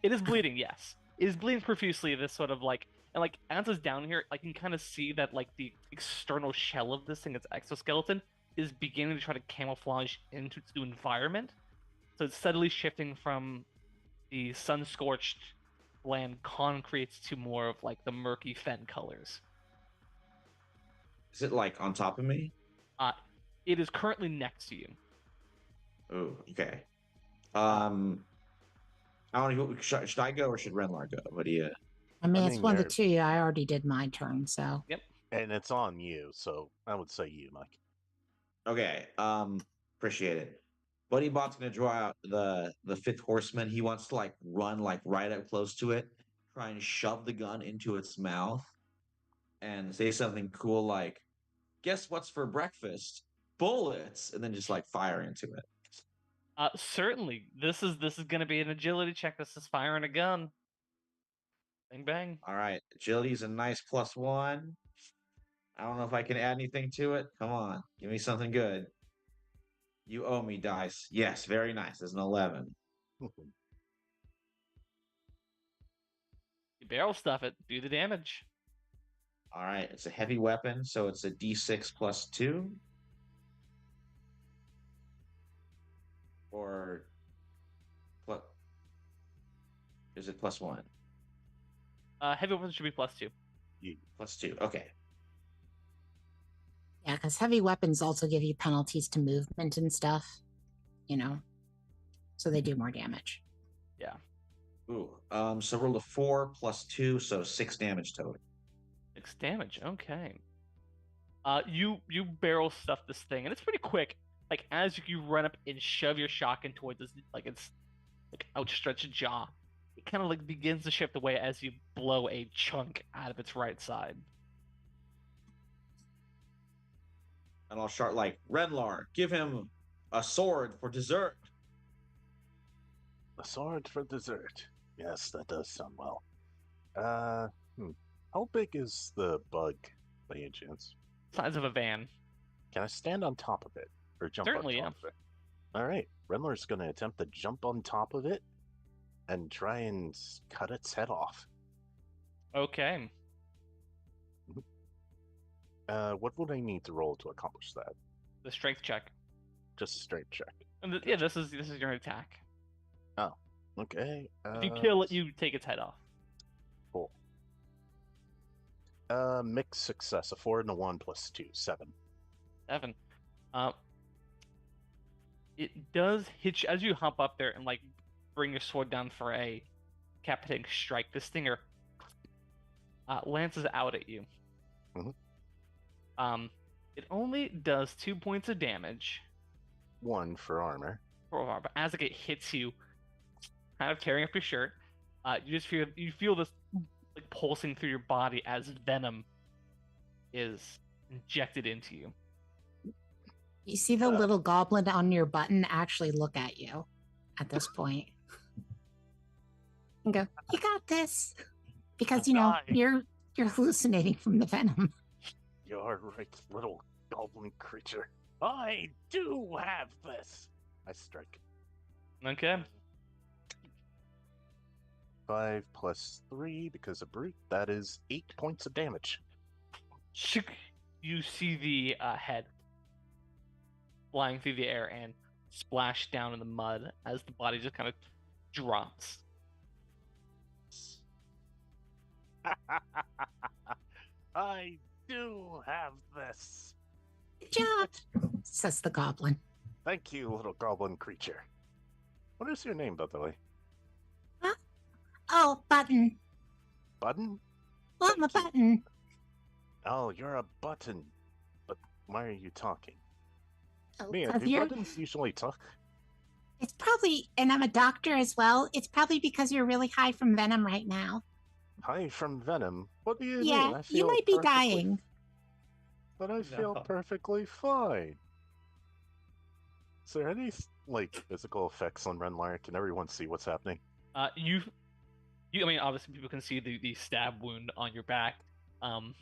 It is bleeding, yes. It is bleeding profusely, this sort of like, and like as it's down here, I can kind of see that like the external shell of this thing, its exoskeleton, is beginning to try to camouflage into the environment. So it's steadily shifting from the sun-scorched bland concretes to more of like the murky fen colors. Is it like on top of me? It is currently next to you. Oh, okay. I don't know. Should I go or should Renlar go? What do you? I mean, I it's mean, one of the you're- two. I already did my turn, so And it's on you, so I would say you, Mike. Okay. Appreciate it. Buddy Bot's gonna draw out the fifth horseman. He wants to like run like right up close to it, try and shove the gun into its mouth, and say something cool like, "Guess what's for breakfast? Bullets!" And then just like fire into it. Certainly. This is going to be an agility check. This is firing a gun. Bang bang. All right, agility's a nice +1. I don't know if I can add anything to it. Come on, give me something good. You owe me dice. Yes, very nice. There's an 11. You barrel stuff it. Do the damage. All right, it's a heavy weapon, so it's a D6 +2. Or what? Is it +1? Heavy weapons should be +2. +2. Okay. yeah, because heavy weapons also give you penalties to movement and stuff, so they do more damage. Yeah. Ooh. So roll a 4 +2, so 6 damage total. 6 damage. Okay. You barrel stuff this thing, and it's pretty quick. Like as you run up and shove your shotgun towards this, like its like outstretched jaw, it kind of like begins to shift away as you blow a chunk out of its right side. And I'll shout like, Renlar, give him a sword for dessert. A sword for dessert. Yes, that does sound well. How big is the bug, by any chance? Size of a van. Can I stand on top of it? Or jump Certainly, on top of it? Alright, Renlar's gonna attempt to jump on top of it and try and cut its head off. Okay. What would I need to roll to accomplish that? The strength check. Just a straight check. And yeah, this is your attack. Okay. If you kill it, you take its head off. Cool. Mixed success. A 4 and a 1 + 2. 7. 7. It does hit you as you hop up there and like bring your sword down for a decapitating strike. This stinger lances out at you. Mhm. It only does 2 points of damage. 1 for armor. But as it hits you, kind of tearing up your shirt, you feel this like pulsing through your body as venom is injected into you. You see the little goblin on your button actually look at you at this point and go, "You got this," because you're hallucinating from the venom. You're right, little goblin creature. I do have this. I strike. Okay. 5 + 3 because of brute. That is 8 points of damage. You see the head flying through the air and splash down in the mud as the body just kind of drops. I do have this. "Good job," says the goblin. Thank you, little goblin creature. What is your name, by the way? Oh, Button. Button? Well, I'm a Thank you. Button. Oh, you're a button. But why are you talking? Oh, Mia, 'cause do you're- buttons usually talk? It's probably, and I'm a doctor as well. It's probably because you're really high from venom right now. Hi from Venom. What do you mean? Yeah, I you feel might be perfectly- dying. But I feel No. perfectly fine. Is there any physical effects on Renlar? Can everyone see what's happening? You. I mean, obviously, people can see the stab wound on your back. Not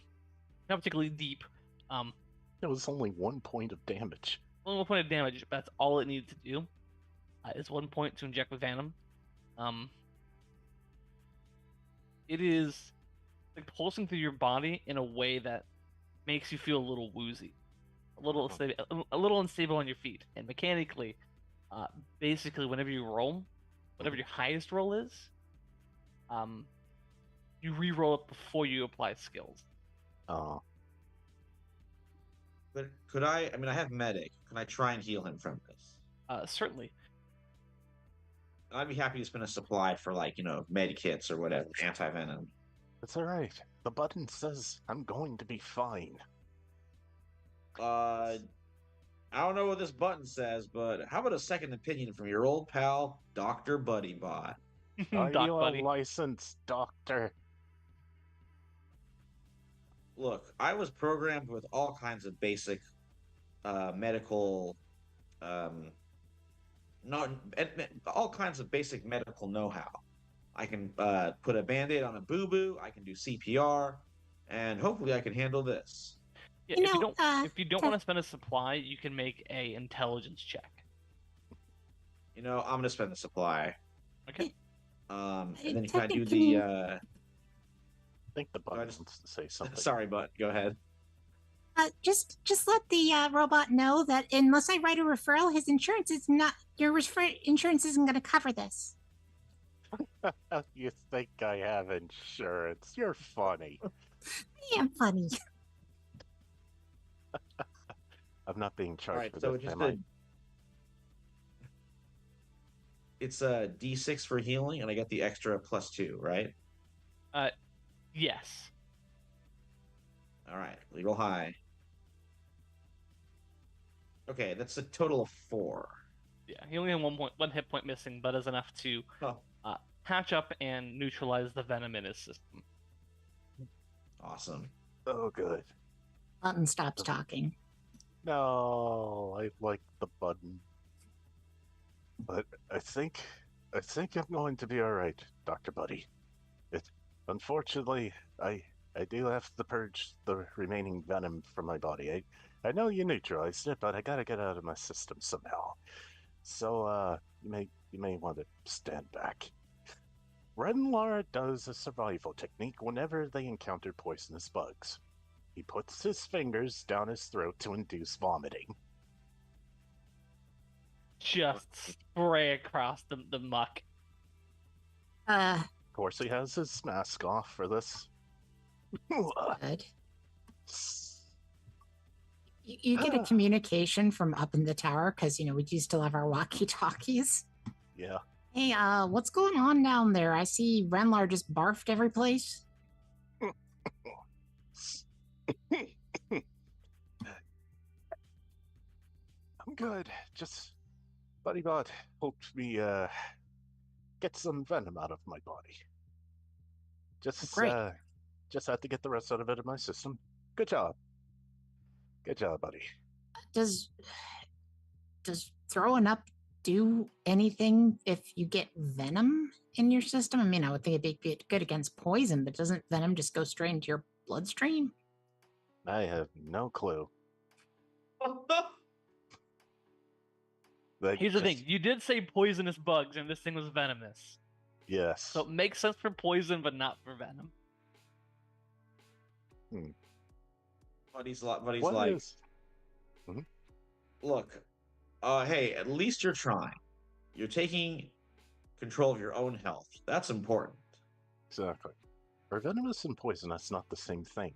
particularly deep. It was only 1 point of damage. Only 1 point of damage, but that's all it needed to do. Is 1 point to inject with venom. It is like pulsing through your body in a way that makes you feel a little woozy, a little unstable on your feet, and mechanically, basically, whenever you roll, whatever your highest roll is, you re-roll it before you apply skills. Oh, But could I? I mean, I have medic. Can I try and heal him from this? Certainly. I'd be happy to spend a supply for med kits or whatever, anti venom. it's alright. The button says I'm going to be fine. I don't know what this button says, but how about a second opinion from your old pal, Dr. Buddybot? Are Doc you buddy. a licensed doctor? Look, I was programmed with all kinds of basic medical, all kinds of basic medical know-how. I can put a band-aid on a boo-boo. I can do CPR, and hopefully, I can handle this. Yeah, You if you know, don't, if you don't to- want to spend a supply, you can make a intelligence check. I'm gonna spend the supply. Okay. And then can I do technically- the? I think the button wants to say something. Sorry, but go ahead. Just let the robot know that unless I write a referral, his insurance is not. Insurance isn't going to cover this. You think I have insurance? You're funny. I am funny. I'm not being All charged right, for so this, just am I? it's a D6 for healing, and I get the extra +2, right? Yes. All right, legal high. Okay, that's a total of 4. Yeah. He only had 1 hit point missing, but is enough to Oh, patch up and neutralize the venom in his system. awesome. Oh, good. Button stops talking. No, I like the button. But I think I'm going to be alright, Dr. Buddy. Unfortunately, I do have to purge the remaining venom from my body. I know you neutralized it, but I gotta get out of my system somehow. So you may want to stand back. Renlar does a survival technique whenever they encounter poisonous bugs. He puts his fingers down his throat to induce vomiting. Just spray across the muck. Of course, he has his mask off for this. Good. You get a communication from up in the tower because we do still have our walkie-talkies. Yeah. Hey, what's going on down there? I see Renlar just barfed every place. I'm good. Just Buddybot helped me get some venom out of my body. Great. Just had to get the rest out of it in my system. Good job. Good job, buddy. Does throwing up do anything if you get venom in your system? I mean, I would think it'd be good against poison, but doesn't venom just go straight into your bloodstream? I have no clue. Here's the thing: you did say poisonous bugs, and this thing was venomous. Yes. So it makes sense for poison, but not for venom. Buddy's What like, is- look, hey, at least you're trying. You're taking control of your own health. That's important. Exactly. Are venomous and poisonous not the same thing?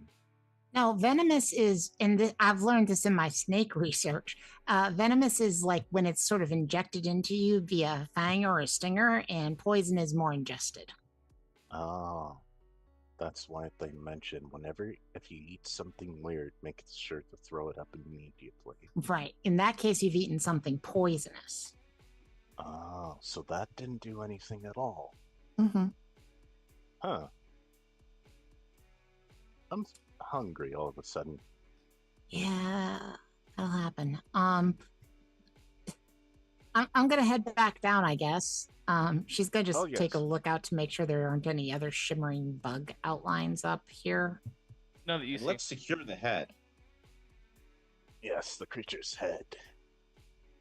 No, venomous is, and I've learned this in my snake research. Venomous is like when it's sort of injected into you via fang or a stinger, and poison is more ingested. Oh, that's why they mention whenever if you eat something weird, make sure to throw it up immediately. Right. In that case, you've eaten something poisonous. Oh, so that didn't do anything at all. Mm-hmm. Huh. I'm hungry all of a sudden. Yeah, that'll happen. I'm gonna head back down, I guess. She's gonna just Oh, take a yes. look out to make sure there aren't any other shimmering bug outlines up here. No, that you And see. let's secure the head. Yes, the creature's head.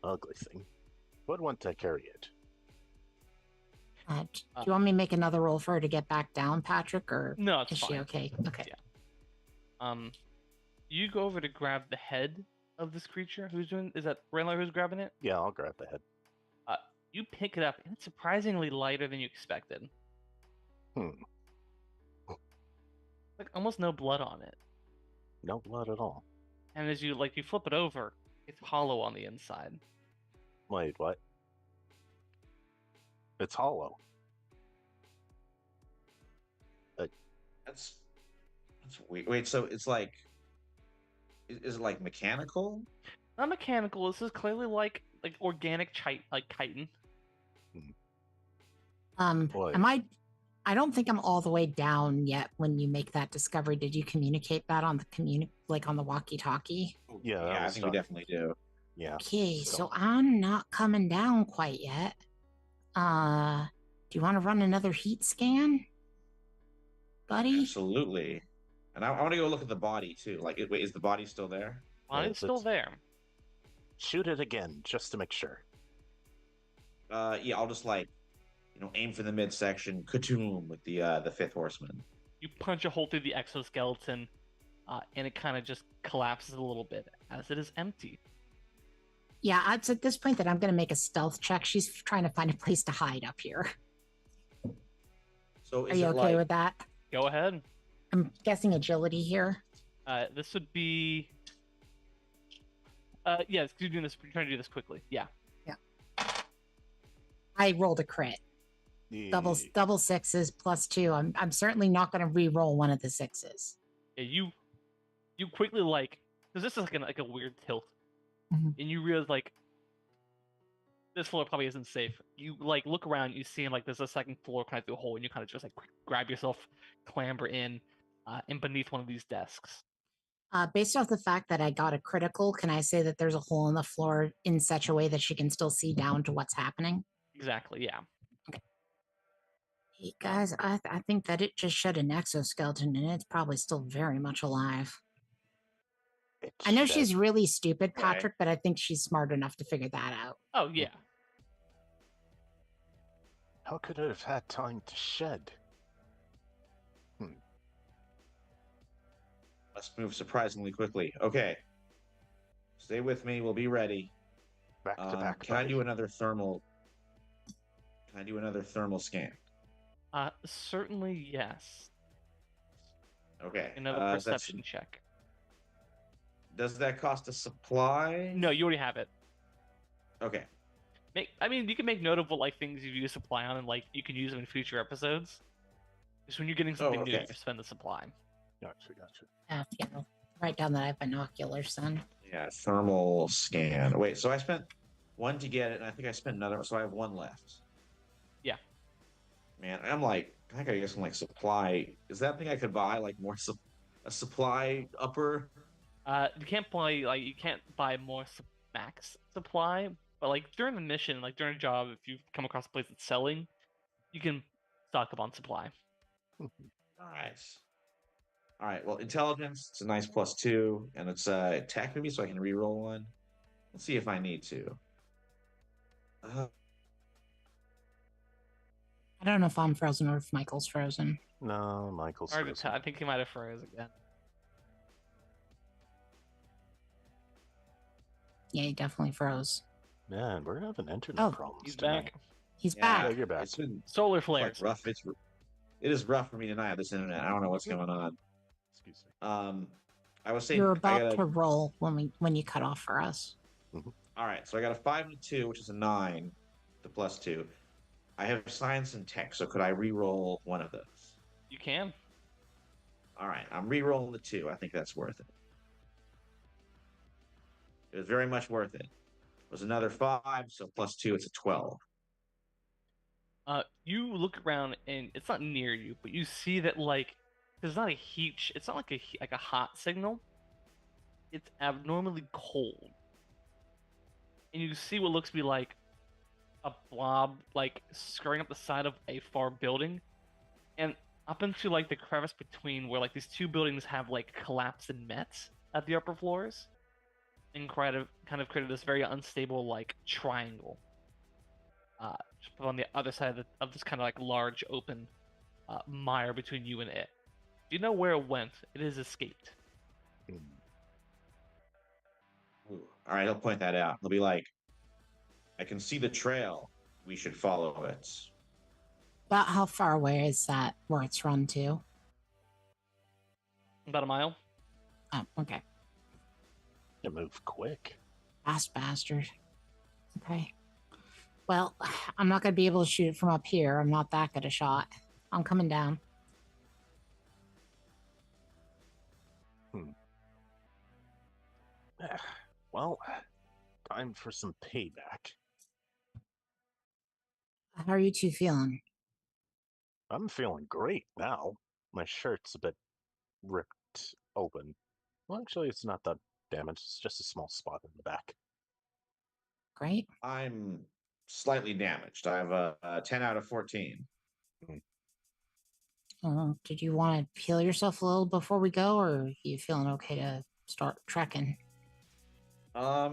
Ugly thing. Would want to carry it. Do you want me to make another roll for her to get back down, Patrick, or No, it's is fine. she okay? Okay. Yeah. You go over to grab the head of this creature. Who's doing? Is that Randler who's grabbing it? Yeah, I'll grab the head. You pick it up, and it's surprisingly lighter than you expected. Like almost no blood on it. No blood at all. And as you flip it over, it's hollow on the inside. Wait, what? It's hollow. That's weird. Wait, so it's like, is it like mechanical? Not mechanical. This is clearly like organic chitin. Boy. I don't think I'm all the way down yet when you make that discovery. Did you communicate that on the on the walkie-talkie? Yeah, Yeah, I think we definitely do. Yeah. Okay, so I'm not coming down quite yet. Do you want to run another heat scan, buddy? Absolutely. And I want to go look at the body too. Like, wait, is the body still there? It's still there. Shoot it again, just to make sure. Yeah, I'll just aim for the midsection, katoom with the fifth horseman. You punch a hole through the exoskeleton, and it kind of just collapses a little bit as it is empty. Yeah, it's at this point that I'm going to make a stealth check. She's trying to find a place to hide up here. So Are you okay with that? Go ahead. I'm guessing agility here. This would be. Yes, you're doing this. You're trying to do this quickly. Yeah. I rolled a crit. Double sixes plus 2. I'm certainly not going to re-roll one of the 6s. Yeah, you quickly because this is like a weird tilt, Mhm. and you realize this floor probably isn't safe. You look around, you see there's a second floor kind of through a hole, and you kind of just grab yourself, clamber in beneath one of these desks. Based off the fact that I got a critical, can I say that there's a hole in the floor in such a way that she can still see down to what's happening? Exactly. Yeah. Hey guys, I think that it just shed an exoskeleton and it's probably still very much alive. I know she's really stupid, Patrick, but I think she's smart enough to figure that out. Oh yeah. How could it have had time to shed? Must move surprisingly quickly. Okay. Stay with me. We'll be ready. Back to back. Can I do another thermal? Can I do another thermal scan? Certainly yes. Okay. Another perception check. Does that cost a supply? No, you already have it. Okay. You can make note of what things you've used supply on, and you can use them in future episodes. Just when you're getting something new, you spend the supply. Gotcha. Yeah, write down that I have binoculars, son. Yeah, thermal scan. Wait, so I spent 1 to get it, and I think I spent another, so I have 1 left. Yeah. Man, I'm I gotta get some supply. Is that thing I could buy more a supply upper? You can't buy more max supply, but during the mission, during a job, if you come across a place that's selling, you can stock up on supply. All right. Well, intelligence, it's a nice +2, and it's attack maybe, so I can re-roll 1. Let's see if I need to. I don't know if I'm frozen or if Michael's frozen. No, Michael's Hard to frozen. tell. I think he might have froze again. Yeah, he definitely froze. Man, we're having internet problems He's tonight. back. He's Yeah, back. you're back. It's been Solar flares. rough. It is rough for me tonight. This internet. I don't know what's going on. Excuse me. I was saying You're I about got to roll when you cut off for us. all right, so I got a 5 and a 2, which is a 9, the +2. I have science and tech, so could I re-roll one of those? You can. All right, I'm re-rolling the 2. I think that's worth it. It was very much worth it. It was another 5, so +2, it's a 12. You look around and it's not near you, but you see that like there's not a heat. It's not like like a hot signal. It's abnormally cold, and you see what looks to be like a blob like scurrying up the side of a far building, and up into like the crevice between where like these two buildings have like collapsed and met at the upper floors, and kind of created this very unstable like triangle. Just on the other side of this kind of like large open mire between you and it. Do you know where it went? It has escaped. Ooh. All right, he'll point that out. He'll be like, I can see the trail. We should follow it. About how far away is that where it's run to? About a mile. Oh, okay. You move quick. Fast bastard. Okay. Well, I'm not going to be able to shoot it from up here. I'm not that good a shot. I'm coming down. Well, time for some payback. How are you two feeling? I'm feeling great now. My shirt's a bit ripped open. Well, actually, it's not that damaged. It's just a small spot in the back. Great. I'm slightly damaged. I have a 10 out of 14. Did you want to heal yourself a little before we go, or are you feeling okay to start trekking? Yeah,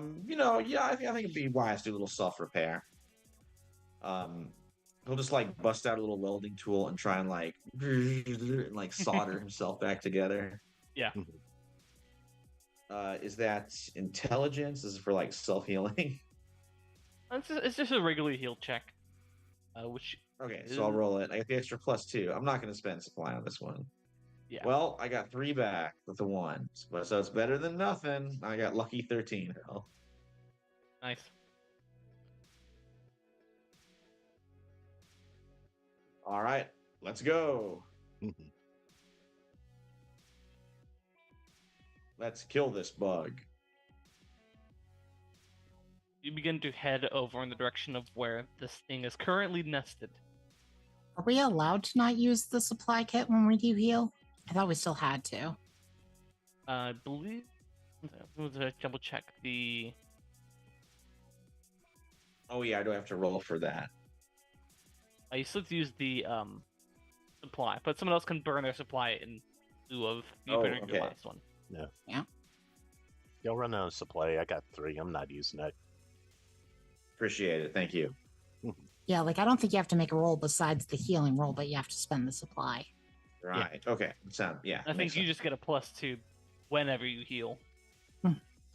I think it'd be wise to do a little self-repair. He'll just like bust out a little welding tool and try and like solder himself back together. Yeah. Is that intelligence? Is it for like self-healing? It's just a regular heal check. Which Okay, so I'll roll it. I get the extra +2. I'm not going to spend supply on this one. yeah. Well, I got 3 back with the 1, so it's better than nothing. I got lucky 13. Hell. Nice. All right, let's go. Let's kill this bug. You begin to head over in the direction of where this thing is currently nested. Are we allowed to not use the supply kit when we do heal? I thought we still had to. I believe. I'm going to double check the. Oh yeah, I do have to roll for that. I still have to use the supply, but someone else can burn their supply in lieu of you burning okay. your last one. Yeah. You'll run out of supply. I got 3. I'm not using it. Appreciate it. Thank you. Yeah, like I don't think you have to make a roll besides the healing roll, but you have to spend the supply. Right. Okay. I think you just get a +2 whenever you heal.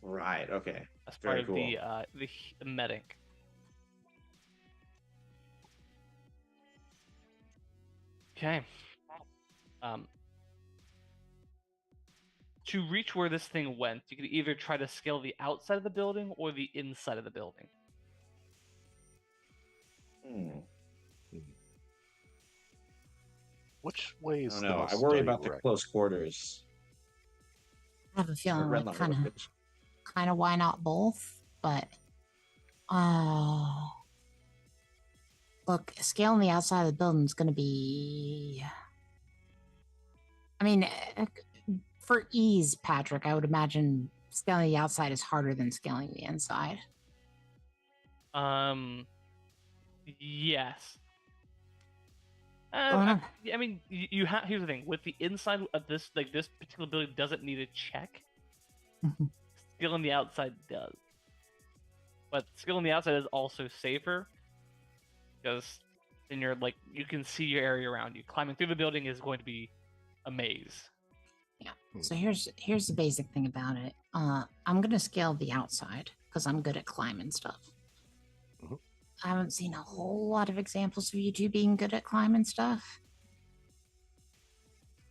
Right. Okay. That's part Very of cool. the medic. Okay. To reach where this thing went, you could either try to scale the outside of the building or the inside of the building. Which way is I the don't know. most I worry about the direct? close quarters. I have a feeling Red like line. kind of why not both, but look, scaling the outside of the building is going to be. I mean, for ease, Patrick, I would imagine scaling the outside is harder than scaling the inside. Yes. Oh, no. I mean, you have. Here's the thing: with the inside of this, like this particular building, doesn't need a check. Skill on the outside does, but skill on the outside is also safer because then you're like you can see your area around you. Climbing through the building is going to be a maze. Yeah. So here's the basic thing about it. I'm gonna scale the outside because I'm good at climbing stuff. I haven't seen a whole lot of examples of you two being good at climbing stuff.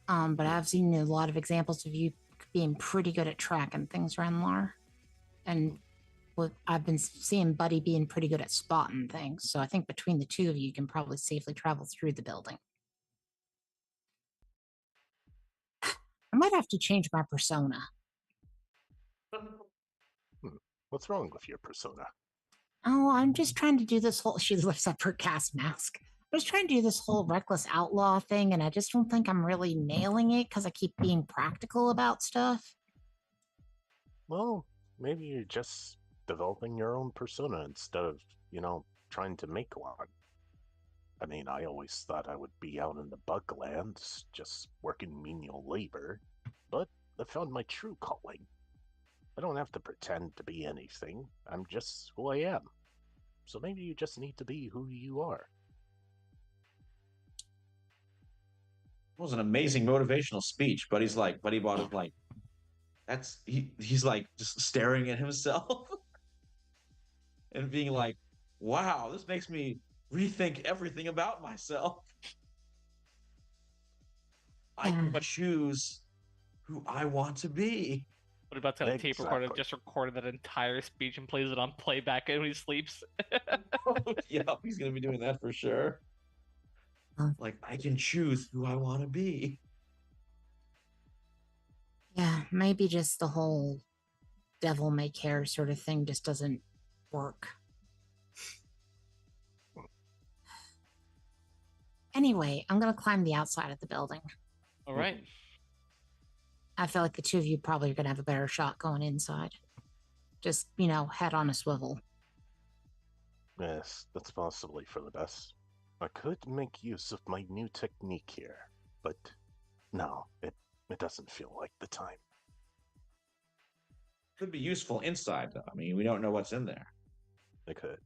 But I've seen a lot of examples of you being pretty good at tracking things, Renlar. And I've been seeing Buddy being pretty good at spotting things. So I think between the two of you can probably safely travel through the building. I might have to change my persona. What's wrong with your persona? Oh, I'm just trying to do this whole. She lifts up her gas mask. I was trying to do this whole reckless outlaw thing, and I just don't think I'm really nailing it because I keep being practical about stuff. Well, maybe you're just developing your own persona instead of, trying to make one. I mean, I always thought I would be out in the Buglands, just working menial labor, but I found my true calling. I don't have to pretend to be anything. I'm just who I am. So maybe you just need to be who you are. It was an amazing motivational speech, but Buddy Bot is like, he's like just staring at himself and being like, wow, this makes me rethink everything about myself. I can choose who I want to be. What about to tape recorder? Exactly. Just recorded that entire speech and plays it on playback when he sleeps. Yeah, he's gonna be doing that for sure. Like, I can choose who I want to be. Yeah, maybe just the whole devil may care sort of thing just doesn't work. Anyway, I'm going to climb the outside of the building. All right. I feel like the two of you probably are going to have a better shot going inside. Just, head on a swivel. Yes, that's possibly for the best. I could make use of my new technique here, but no, it doesn't feel like the time. Could be useful inside, though. I mean, we don't know what's in there. It could.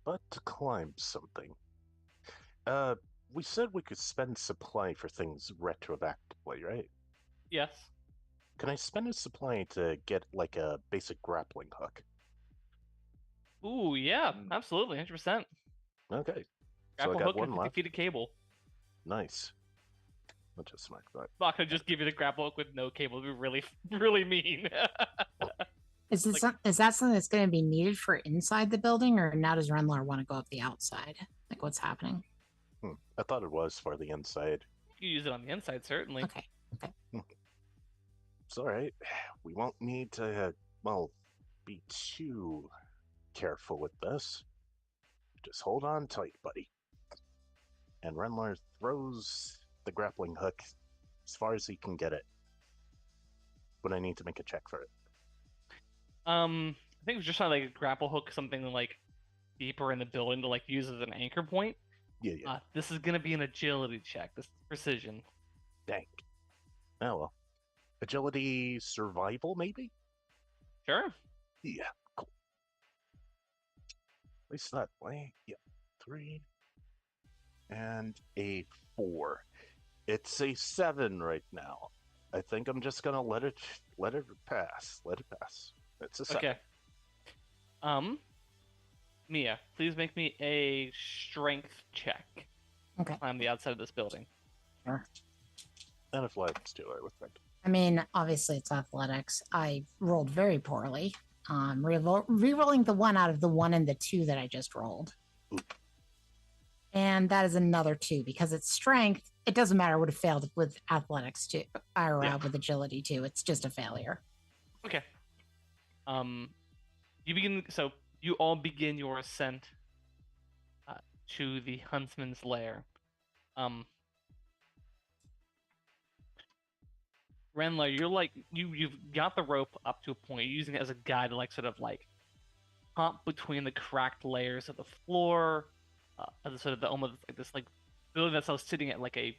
But to climb something. We said we could spend supply for things retroactively, right? Yes. Can I spend a supply to get, like, a basic grappling hook? Ooh, yeah, absolutely, 100%. Okay. Grapple so I got hook one and 50 left. feet of cable. Nice. I'll just mark that. I'm not gonna just give you the grapple hook with no cable. It'd be really, really mean. Is that something that's going to be needed for inside the building, or now does Renlar want to go up the outside? Like, what's happening? I thought it was for the inside. You use it on the inside, certainly. Okay. It's alright. We won't need to, be too careful with this. Just hold on tight, buddy. And Renlar throws the grappling hook as far as he can get it. But I need to make a check for it. I think it's just trying to like grapple hook something like deeper in the building to like use as an anchor point. Yeah. This is gonna be an agility check. This is precision. Dang. Oh well. Agility survival, maybe? Sure. Yeah, cool. At least that way. Yeah. 3. And a 4. It's a 7 right now. I think I'm just gonna let it pass. Let it pass. It's a 7. Okay. Mia, please make me a strength check. Okay. Climb the outside of this building. Sure. And athletics too, I would think. I mean, obviously it's athletics. I rolled very poorly. Re-rolling the 1 out of the 1 and the 2 that I just rolled. Ooh. And that is another 2 because it's strength. It doesn't matter. I would have failed with athletics too, or with agility too. It's just a failure. Okay. You all begin your ascent to the huntsman's lair. Renla, you're like you've got the rope up to a point. You're using it as a guide to like sort of like hop between the cracked layers of the floor, as sort of the almost like this like building that's sitting at like a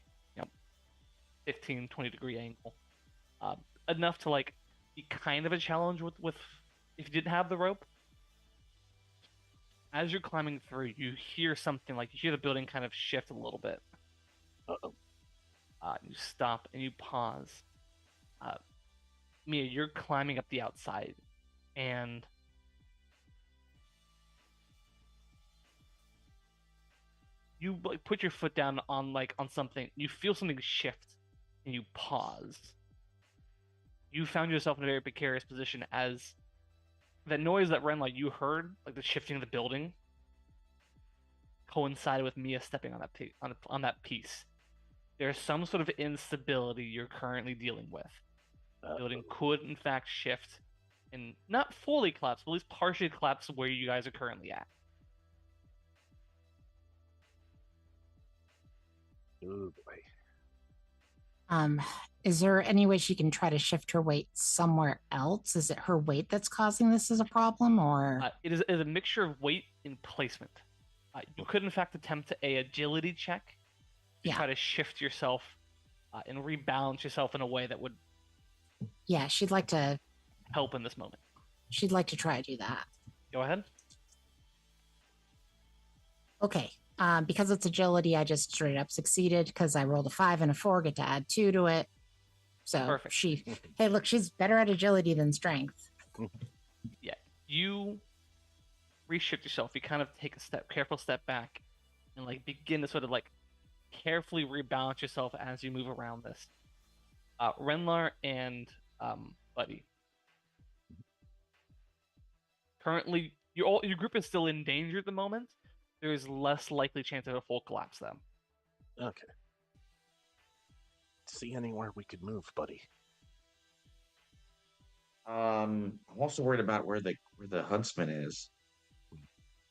15-20 degree angle, enough to like be kind of a challenge with if you didn't have the rope. As you're climbing through, you hear something like you hear the building kind of shift a little bit. Uh-oh. You stop and you pause. Mia, you're climbing up the outside, and you like put your foot down on something. You feel something shift, and you pause. you found yourself in a very precarious position as that noise that Ren, like you heard, like the shifting of the building, coincided with Mia stepping on that piece. There's some sort of instability you're currently dealing with. The building could, in fact, shift and not fully collapse, but at least partially collapse where you guys are currently at. Oh boy. Is there any way she can try to shift her weight somewhere else? Is it her weight that's causing this as a problem, or? It is a mixture of weight and placement. You could, in fact, attempt a agility check to try to shift yourself and rebalance yourself in a way that would. Yeah, she'd like to help in this moment. She'd like to try to do that. Go ahead. Okay. Because it's agility, I just straight up succeeded because I rolled a 5 and a 4, get to add 2 to it. So perfect. Hey, look, she's better at agility than strength. Yeah, you reshift yourself. You kind of take a careful step back, and like begin to sort of like carefully rebalance yourself as you move around this. Renlar and Buddy. Currently, your group is still in danger at the moment. There is less likely chance of a full collapse, though. Okay. See anywhere we could move, buddy? I'm also worried about where the huntsman is.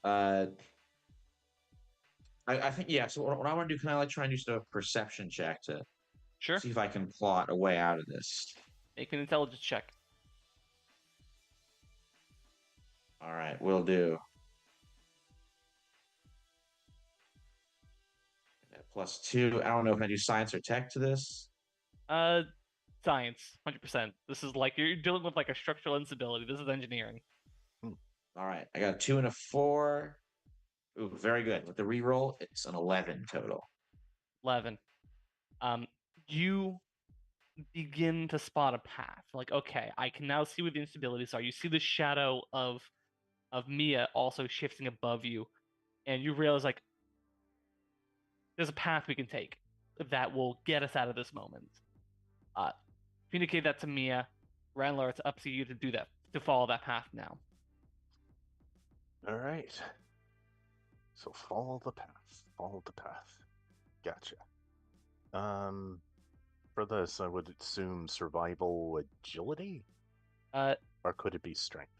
I think So what I want to do, can I try and do a perception check to see if I can plot a way out of this? Make an intelligence check. All right, will do. +2. I don't know if I do science or tech to this. Science, 100%. This is like you're dealing with like a structural instability. This is engineering. All right, I got a 2 and a 4. Ooh, very good. With the reroll, it's an 11 total. 11. You begin to spot a path. Like, okay, I can now see where the instabilities are. You see the shadow of Mia also shifting above you, and you realize like there's a path we can take that will get us out of this moment. Communicate that to Mia. Randler, it's up to you to do that, to follow that path now. All right. So follow the path. Follow the path. Gotcha. For this, I would assume survival agility? Or could it be strength?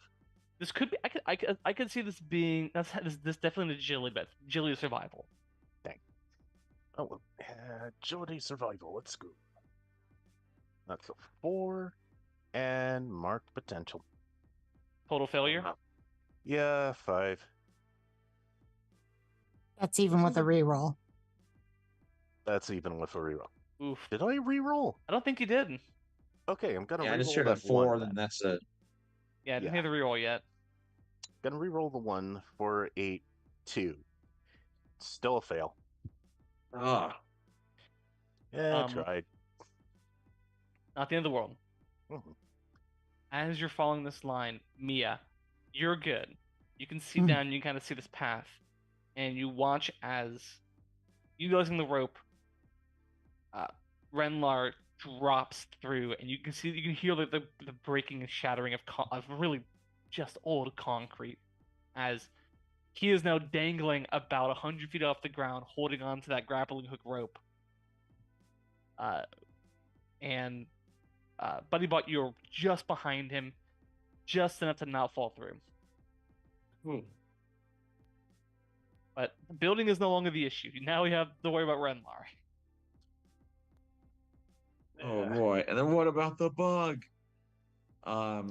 This could be. I could see this being. This definitely an agility, but agility survival. Dang. Oh, well, agility survival. Let's go. That's a 4 and marked potential. Total failure? Yeah, 5. That's even with a reroll. That's even with a reroll. Oof. Did I reroll? I don't think you did. Okay, I'm gonna reroll. I just heard a 4, then that's a. Yeah, I didn't hear the reroll yet. Gonna reroll the 1 for a 2. Still a fail. Ah. Yeah, I tried. Not the end of the world. Mm-hmm. As you're following this line, Mia, you're good. You can see down, you kind of see this path, and you watch as, utilizing the rope, Renlar drops through, and you can hear the breaking and shattering of really just old concrete, as he is now dangling about 100 feet off the ground, holding on to that grappling hook rope. And Buddy Bot, you're just behind him, just enough to not fall through. But the building is no longer the issue. Now we have to worry about Renlar. Oh boy! And then what about the bug? I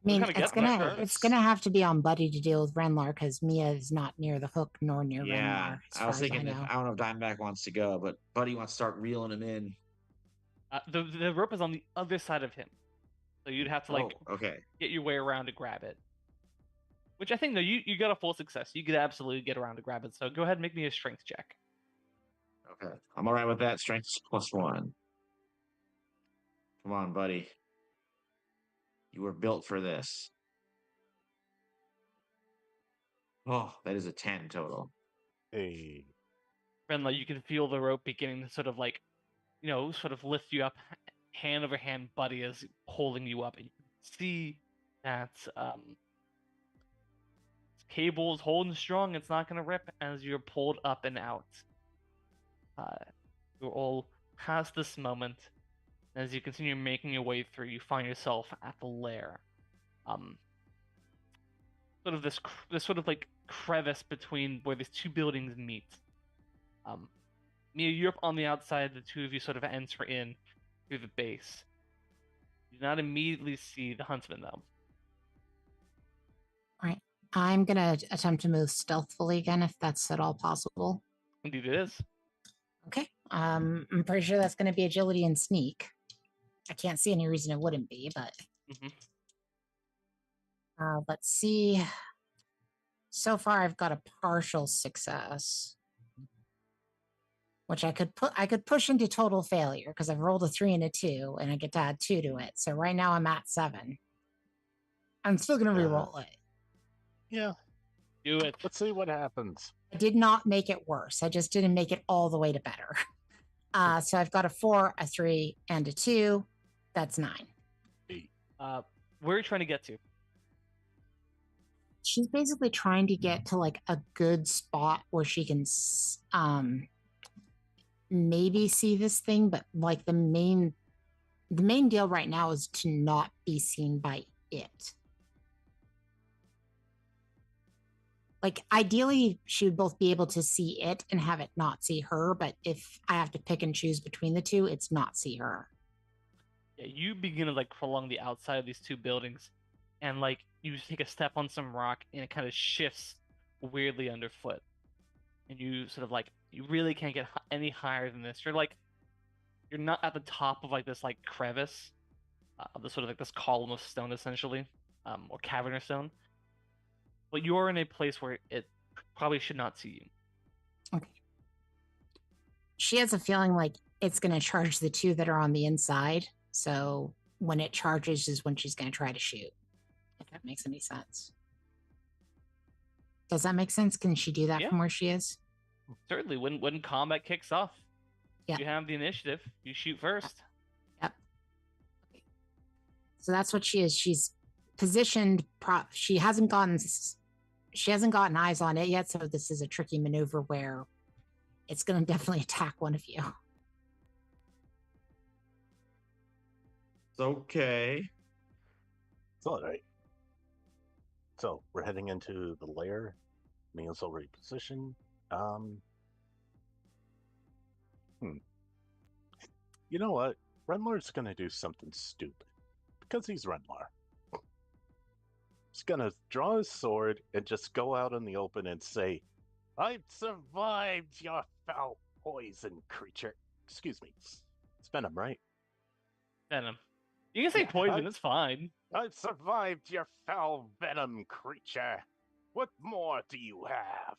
mean, it's gonna have to be on Buddy to deal with Renlar because Mia is not near the hook nor near Renlar. I was thinking, I don't know if Diamondback wants to go, but Buddy wants to start reeling him in. The rope is on the other side of him, so you'd have to get your way around to grab it. Which I think you got a full success. You could absolutely get around to grab it. So go ahead and make me a strength check. Okay, I'm all right with that. Strength is +1. Come on, buddy. You were built for this. Oh, that is a 10 total. Hey. Renla, you can feel the rope beginning to sort of lift you up. hand over hand Buddy is holding you up, and you can see that cable is holding strong. It's not going to rip as you're pulled up and out. You're all past this moment. As you continue making your way through, you find yourself at the lair. Sort of this sort of like crevice between where these two buildings meet. Mia, you're up on the outside. The two of you sort of enter in through the base. You do not immediately see the huntsman, though. Right. I'm going to attempt to move stealthily again, if that's at all possible. Indeed, it is. Okay. I'm pretty sure that's going to be agility and sneak. I can't see any reason it wouldn't be, but let's see. So far, I've got a partial success, which I could push into total failure because I've rolled a 3 and a 2, and I get to add 2 to it. So right now I'm at 7. I'm still going to re-roll it. Yeah. Do it. Let's see what happens. I did not make it worse. I just didn't make it all the way to better. So I've got a 4, a 3, and a 2. That's 9. Where are you trying to get to? She's basically trying to get to like a good spot where she can maybe see this thing, but like the main deal right now is to not be seen by it. Like ideally she would both be able to see it and have it not see her, but if I have to pick and choose between the two, it's not see her. Yeah, you begin to like crawl along the outside of these two buildings, and like you take a step on some rock and it kind of shifts weirdly underfoot, and you sort of like you really can't get any higher than this. You're not at the top of like this like crevice of the sort of like this column of stone essentially, or cavern of stone, but you're in a place where it probably should not see you. Okay. She has a feeling like it's going to charge the two that are on the inside. So when it charges is when she's going to try to shoot. If that makes any sense. Does that make sense? Can she do that from where she is? Certainly. When combat kicks off, you have the initiative. You shoot first. Yep. Okay. So that's what she is. She's positioned. She hasn't gotten eyes on it yet. So this is a tricky maneuver where it's going to definitely attack one of you. It's okay. It's all right. So we're heading into the lair. Mia's already positioned. You know what? Renlar's gonna do something stupid because he's Renlar. He's gonna draw his sword and just go out in the open and say, "I've survived your foul poison creature." Excuse me. It's venom, right? Venom. You can say poison, it's fine. I've survived your foul venom creature. What more do you have?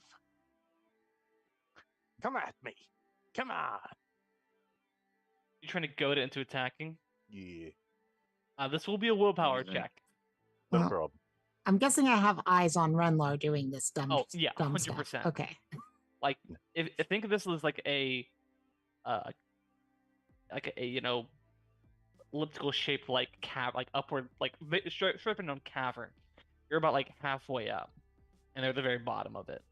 Come at me. Come on. You trying to goad it into attacking? Yeah. This will be a willpower check. No problem. I'm guessing I have eyes on Renlar doing this dumb. Oh yeah, dumb 100%. stuff. Okay. Like, if think of this as like a elliptical shape like like upward like stripping on cavern. You're about like halfway up, and they're at the very bottom of it.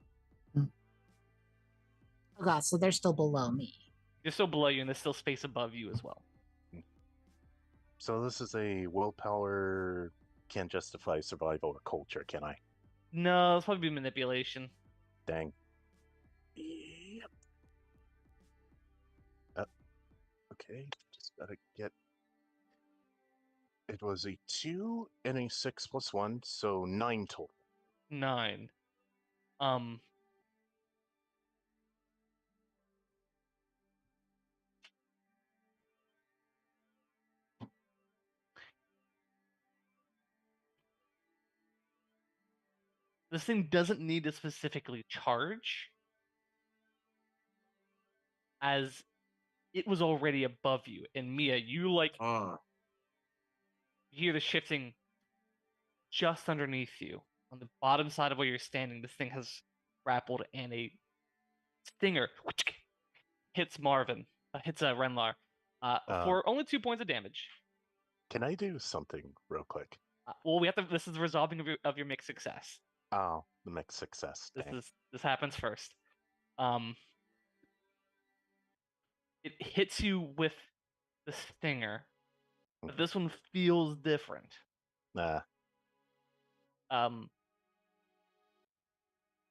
Oh god, so they're still below me. They're still below you, and there's still space above you as well. So this is a willpower. Can't justify survival or culture, can I? No, it's probably be manipulation. Dang. Yep. Okay, just gotta get. It was a 2 and a 6 plus 1, so 9 total. 9. This thing doesn't need to specifically charge, as it was already above you. And Mia, you like hear the shifting just underneath you. On the bottom side of where you're standing, this thing has grappled, and a stinger hits Renlar. For only 2 points of damage. Can I do something real quick? Well, we have to. This is the resolving of your mixed success. Oh, the mixed success. Dang. This happens first. It hits you with the stinger, but this one feels different.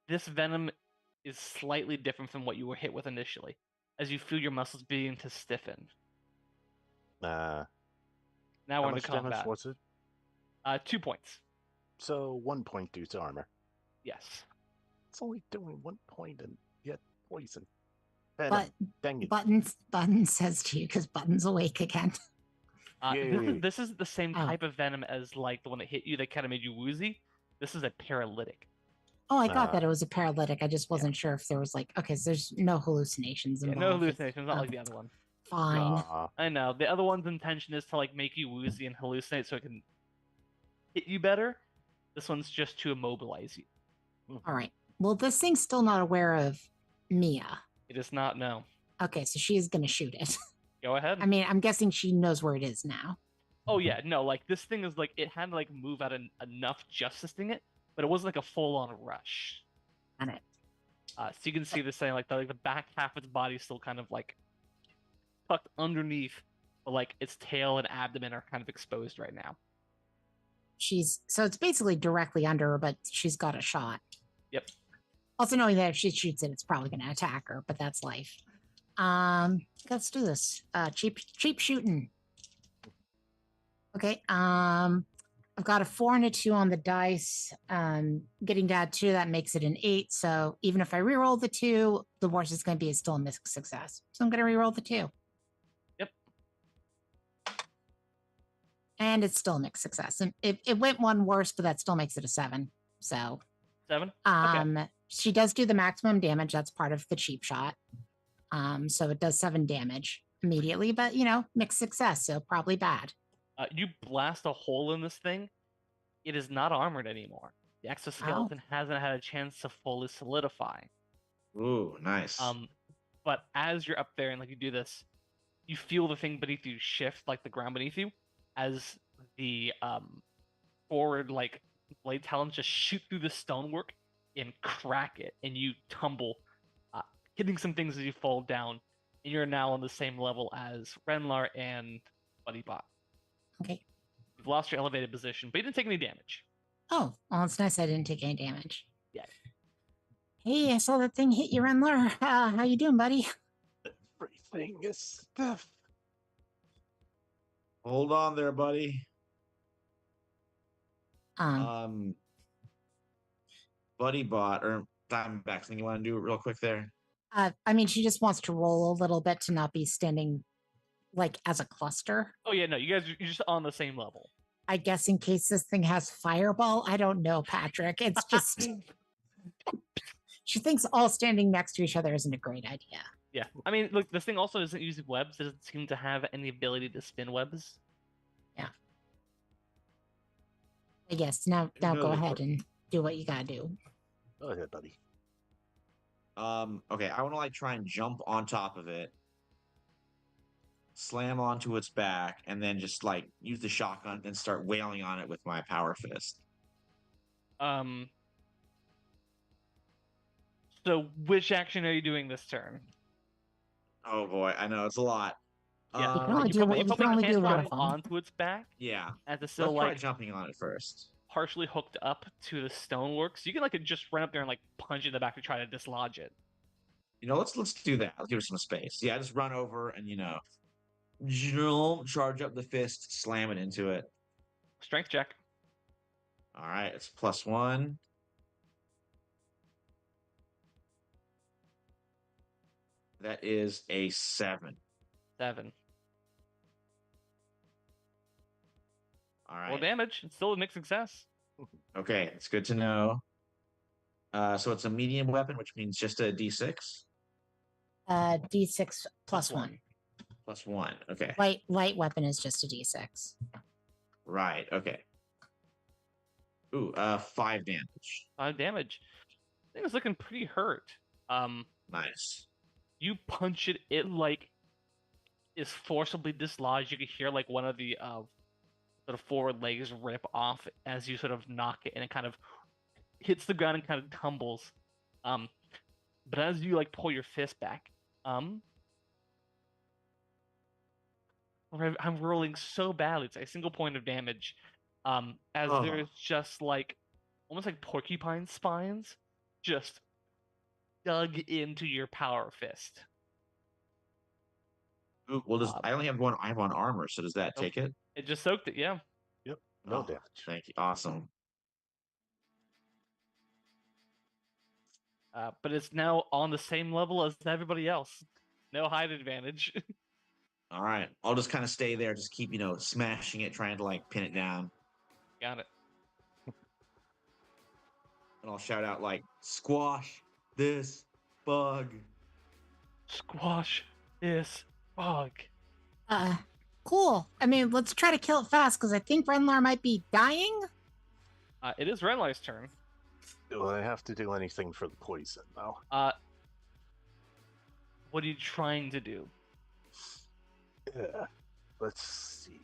This venom is slightly different from what you were hit with initially, as you feel your muscles beginning to stiffen. Now Now how we're into much damage combat. was it? 2 points. So 1 point due to armor. Yes. It's only doing 1 point and yet poison. But dang it. Button says to you because Button's awake again. This is the same Oh. type of venom as like the one that hit you that kind of made you woozy. This is a paralytic. Oh, I got that it was a paralytic. I just wasn't sure if there was like, okay, so there's no hallucinations involved. No hallucinations, not like the other one. Fine. I know. The other one's intention is to like make you woozy and hallucinate so it can hit you better. This one's just to immobilize you. All right. Well, this thing's still not aware of Mia. It is not, no. Okay, so she is going to shoot it. Go ahead. I mean, I'm guessing she knows where it is now. Oh yeah, no, like this thing is like, it had to like move out enough just to sting it, but it wasn't like a full-on rush. Got it. So you can see this thing, like the back half of its body is still kind of like tucked underneath, but like its tail and abdomen are kind of exposed right now. So it's basically directly under her, but she's got a shot. Yep. Also knowing that if she shoots it, it's probably going to attack her, but that's life. Let's do this. Cheap shooting. Okay. I've got a 4 and a 2 on the dice. Getting to add 2, that makes it an 8. So even if I reroll the 2, the worst is going to be still a mixed success. So I'm going to reroll the 2. Yep. And it's still a mixed success. And it went one worse, but that still makes it a 7. So 7? Okay. She does do the maximum damage. That's part of the cheap shot. So it does 7 damage immediately, but mixed success, so probably bad. You blast a hole in this thing. It is not armored anymore. The exoskeleton hasn't had a chance to fully solidify. Ooh, nice. But as you're up there and like you do this, you feel the thing beneath you shift, like the ground beneath you, as the forward like blade talons just shoot through the stonework and crack it, and you tumble, hitting some things as you fall down, and you're now on the same level as Renlar and BuddyBot. Okay. You've lost your elevated position, but you didn't take any damage. Oh, well, it's nice I didn't take any damage. Yeah. Hey, I saw that thing hit you, Renlar. How you doing, buddy? Everything is stiff. Hold on there, buddy. Um, BuddyBot or Diamondback, something you want to do real quick there? I mean, she just wants to roll a little bit to not be standing like as a cluster. Oh yeah, no, you're just on the same level. I guess in case this thing has fireball. I don't know, Patrick. It's just she thinks all standing next to each other isn't a great idea. Yeah, I mean, look, this thing also isn't using webs. It doesn't seem to have any ability to spin webs. Yeah. I guess now go ahead and do what you gotta do. Go ahead, buddy. Okay, I want to like try and jump on top of it, slam onto its back, and then just like use the shotgun and start wailing on it with my power fist. So which action are you doing this turn? Oh boy, I know it's a lot. Yeah, you probably can't do a lot of jump them. onto its back. Yeah, As it's let's still try like jumping on it first. partially hooked up to the stonework, so you can like just run up there and like punch it in the back to try to dislodge it. Let's do that. Let's give it some space. Yeah, just run over and charge up the fist, slam it into it. Strength check. All right, it's +1. That is a 7. 7. All right. Well, damage. It's still a mixed success. Okay, it's good to know. So it's a medium weapon, which means just a D6. D6 plus 1. +1. Okay. Light weapon is just a D6. Right. Okay. Ooh, 5 damage. 5 damage. I think it's looking pretty hurt. Nice. You punch it, it like is forcibly dislodged. You can hear like one of the sort of forward legs rip off as you sort of knock it, and it kind of hits the ground and kind of tumbles. But as you like pull your fist back, I'm rolling so badly. It's a single point of damage. As Oh. there's just like almost like porcupine spines just dug into your power fist. Ooh, well, I only have one. I have one armor, so does that Nope. take it? It just soaked it, yeah. Yep. No Oh, damage. Thank you. Awesome. But it's now on the same level as everybody else. No height advantage. All right, I'll just kind of stay there, just keep smashing it, trying to like pin it down, Got it. and I'll shout out like, "Squash this bug." Squash this bug. Cool. I mean, let's try to kill it fast because I think Renlar might be dying. It is Renlar's turn. Do I have to do anything for the poison, though? What are you trying to do? Yeah. Let's see.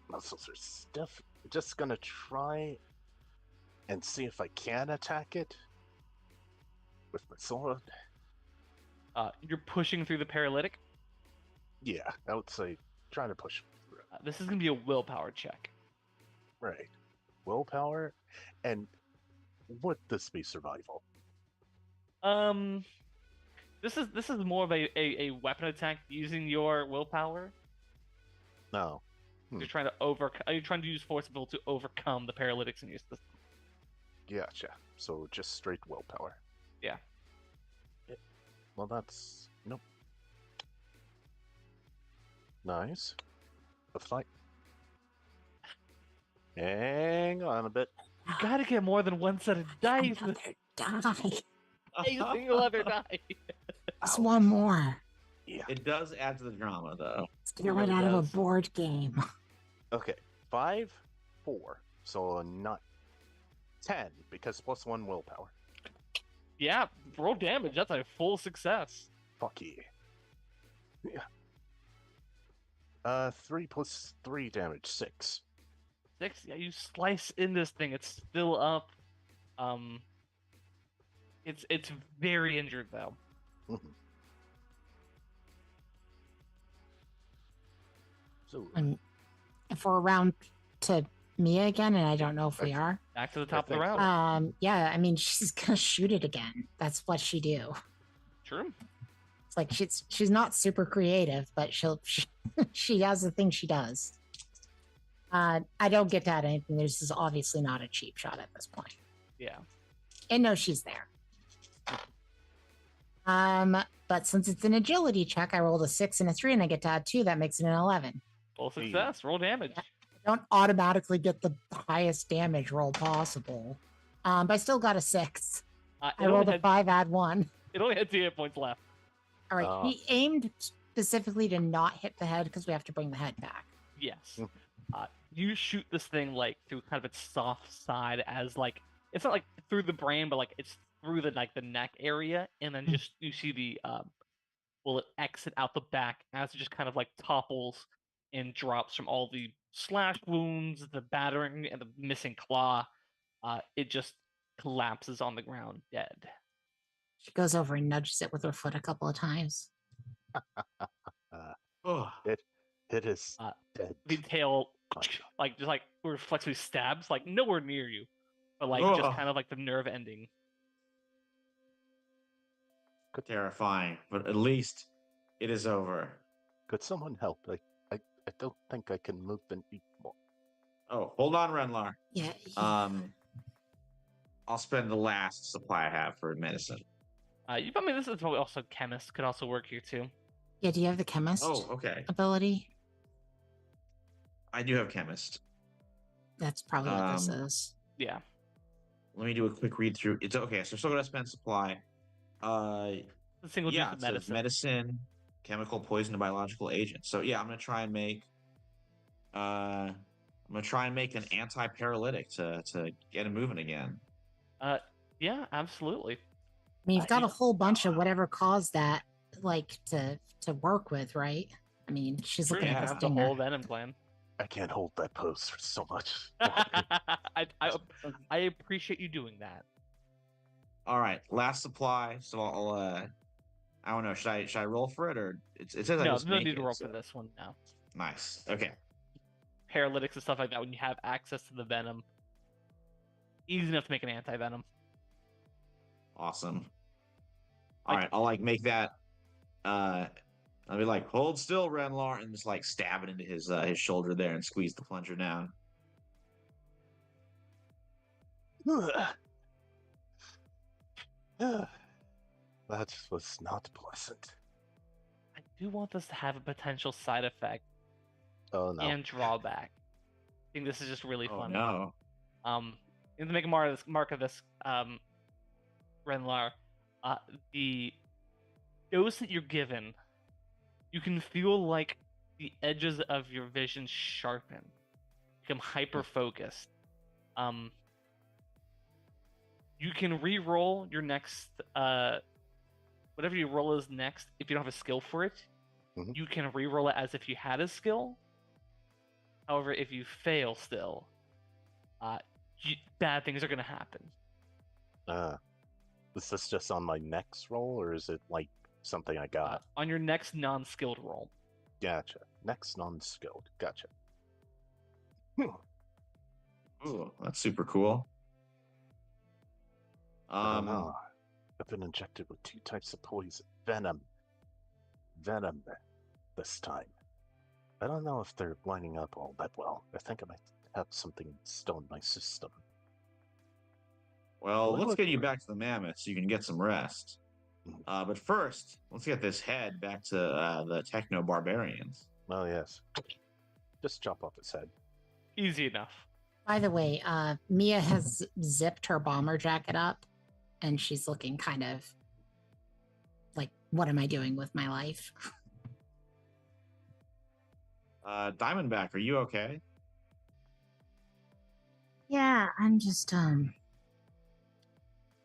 Muscles are stiff. I'm just gonna try and see if I can attack it with my sword. You're pushing through the paralytic. Yeah, I would say trying to push through. This is gonna be a willpower check. Right. Willpower, and would this be survival? This is more of a weapon attack using your willpower. No. You're trying to You're trying to use force will to overcome the paralytics in your system. Gotcha. So just straight willpower. Yeah. Well, that's nope. Nice. A fight. Hang on a bit. You gotta get more than one set of dice. Another die. A single other die. Just one more. Yeah. It does add to the drama, though. Let's get it out of a board game. Okay. 5, 4. So not 10 because plus 1 willpower. Yeah, roll damage. That's a full success. Fuck yeah. Yeah. 3 plus 3 damage, 6. 6. Yeah, you slice in this thing. It's still up. It's very injured though. So And if we're around to Mia again, and I don't know if we are. Back to the top of the think so. round. Yeah, I mean, she's gonna shoot it again. That's what she do. True. It's like she's not super creative, but she has the thing she does. I don't get to add anything. This is obviously not a cheap shot at this point. Yeah. And no, she's there. But since it's an agility check, I rolled a 6 and a 3, and I get to add 2. That makes it an 11. Full success. Roll damage. Yeah. I don't automatically get the highest damage roll possible. But I still got a 6. I rolled a 5, add 1. It only had 2 hit points left. All right. He aimed specifically to not hit the head because we have to bring the head back. Yes. You shoot this thing like through kind of its soft side, as like it's not like through the brain, but like it's through the like the neck area, and then just you see the bullet exit out the back as it just kind of like topples and drops from all the slash wounds, the battering, and the missing claw. It just collapses on the ground dead. She goes over and nudges it with her foot a couple of times. It is dead. The tail like just like reflexively stabs like nowhere near you, but like just kind of like the nerve ending. Terrifying, but at least it is over. Could someone help? I don't think I can move and eat more. Oh, hold on, Renlar. Yeah. I'll spend the last supply I have for medicine. I mean, this is probably also chemist could also work here too. Yeah, do you have the chemist Oh, okay. ability? I do have chemist. That's probably what this is. Yeah. Let me do a quick read through. It's okay, so we're still gonna spend supply. The single Yeah, use it of says medicine. medicine, chemical, poison, and biological agents. So yeah, I'm gonna try and make an anti-paralytic to get him moving again. Yeah, absolutely. I mean, you've got a whole bunch of whatever caused that, like to work with, right? I mean, she's Sure, looking you at can the have the stinger. whole Venom clan. I can't hold that pose for so much. I appreciate you doing that. All right, last supply. So I don't know. Should I roll for it, or it says I No, just no make need to it, roll so- for this one now. Nice. Okay. Paralytics and stuff like that, when you have access to the Venom, easy enough to make an anti-Venom. Awesome. All Like- right, I'll like make that. I'll be like, hold still, Renlar, and just like stab it into his shoulder there and squeeze the plunger down. That was not pleasant. I do want this to have a potential side effect Oh no. and drawback. I think this is just really Oh fun. no. You have to make a mark of this, Renlar. The dose that you're given, you can feel like the edges of your vision sharpen, become hyper focused. You can re-roll your next whatever you roll is next. If you don't have a skill for it, Mhm. you can re-roll it as if you had a skill. However, if you fail still, bad things are going to happen. Is this just on my next roll, or is it like something I got? On your next non-skilled roll. Gotcha. Next non-skilled. Gotcha. Ooh, that's super cool. I don't know. I've been injected with 2 types of poison. Venom this time. I don't know if they're lining up all that well. I think I might have something still in my system. Well, Well, let's look- get you back to the mammoth so you can get some rest. But first, let's get this head back to the techno barbarians. Oh yes. Just chop off his head. Easy enough. By the way, Mia has zipped her bomber jacket up, and she's looking kind of like, what am I doing with my life? Diamondback, are you okay? Yeah, I'm just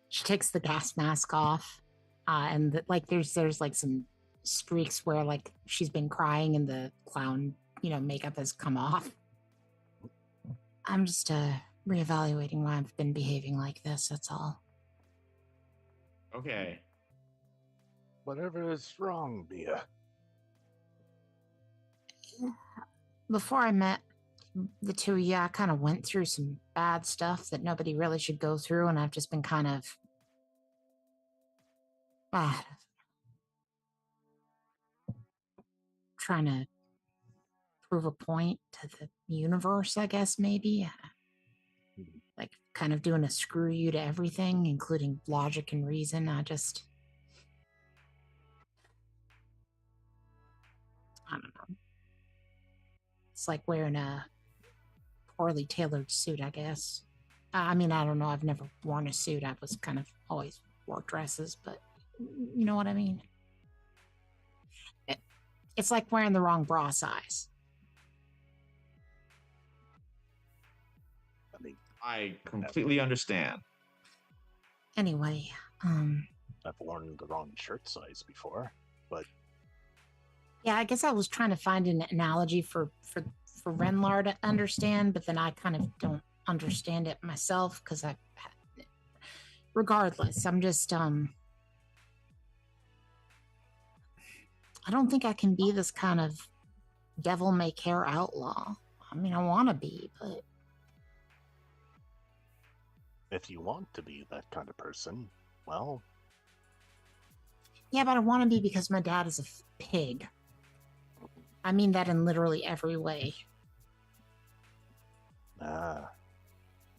she takes the gas mask off, and like there's like some streaks where like she's been crying and the clown makeup has come off. I'm just reevaluating why I've been behaving like this, that's all. Okay. Whatever is wrong, Mia? Before I met the two of you, I kind of went through some bad stuff that nobody really should go through, and I've just been kind of trying to prove a point to the universe, I guess, maybe. Like kind of doing a screw you to everything, including logic and reason. I don't know. It's like wearing a poorly tailored suit, I guess. I mean, I don't know. I've never worn a suit. I was kind of always wore dresses, but you know what I mean? It's like wearing the wrong bra size. I mean, I completely understand. Anyway, I've worn the wrong shirt size before, but yeah, I guess I was trying to find an analogy for Renlar to understand, but then I kind of don't understand it myself because regardless, I'm just I don't think I can be this kind of devil may care outlaw. I mean, I want to be, but if you want to be that kind of person, well, yeah, but I want to be because my dad is a pig. I mean that in literally every way. And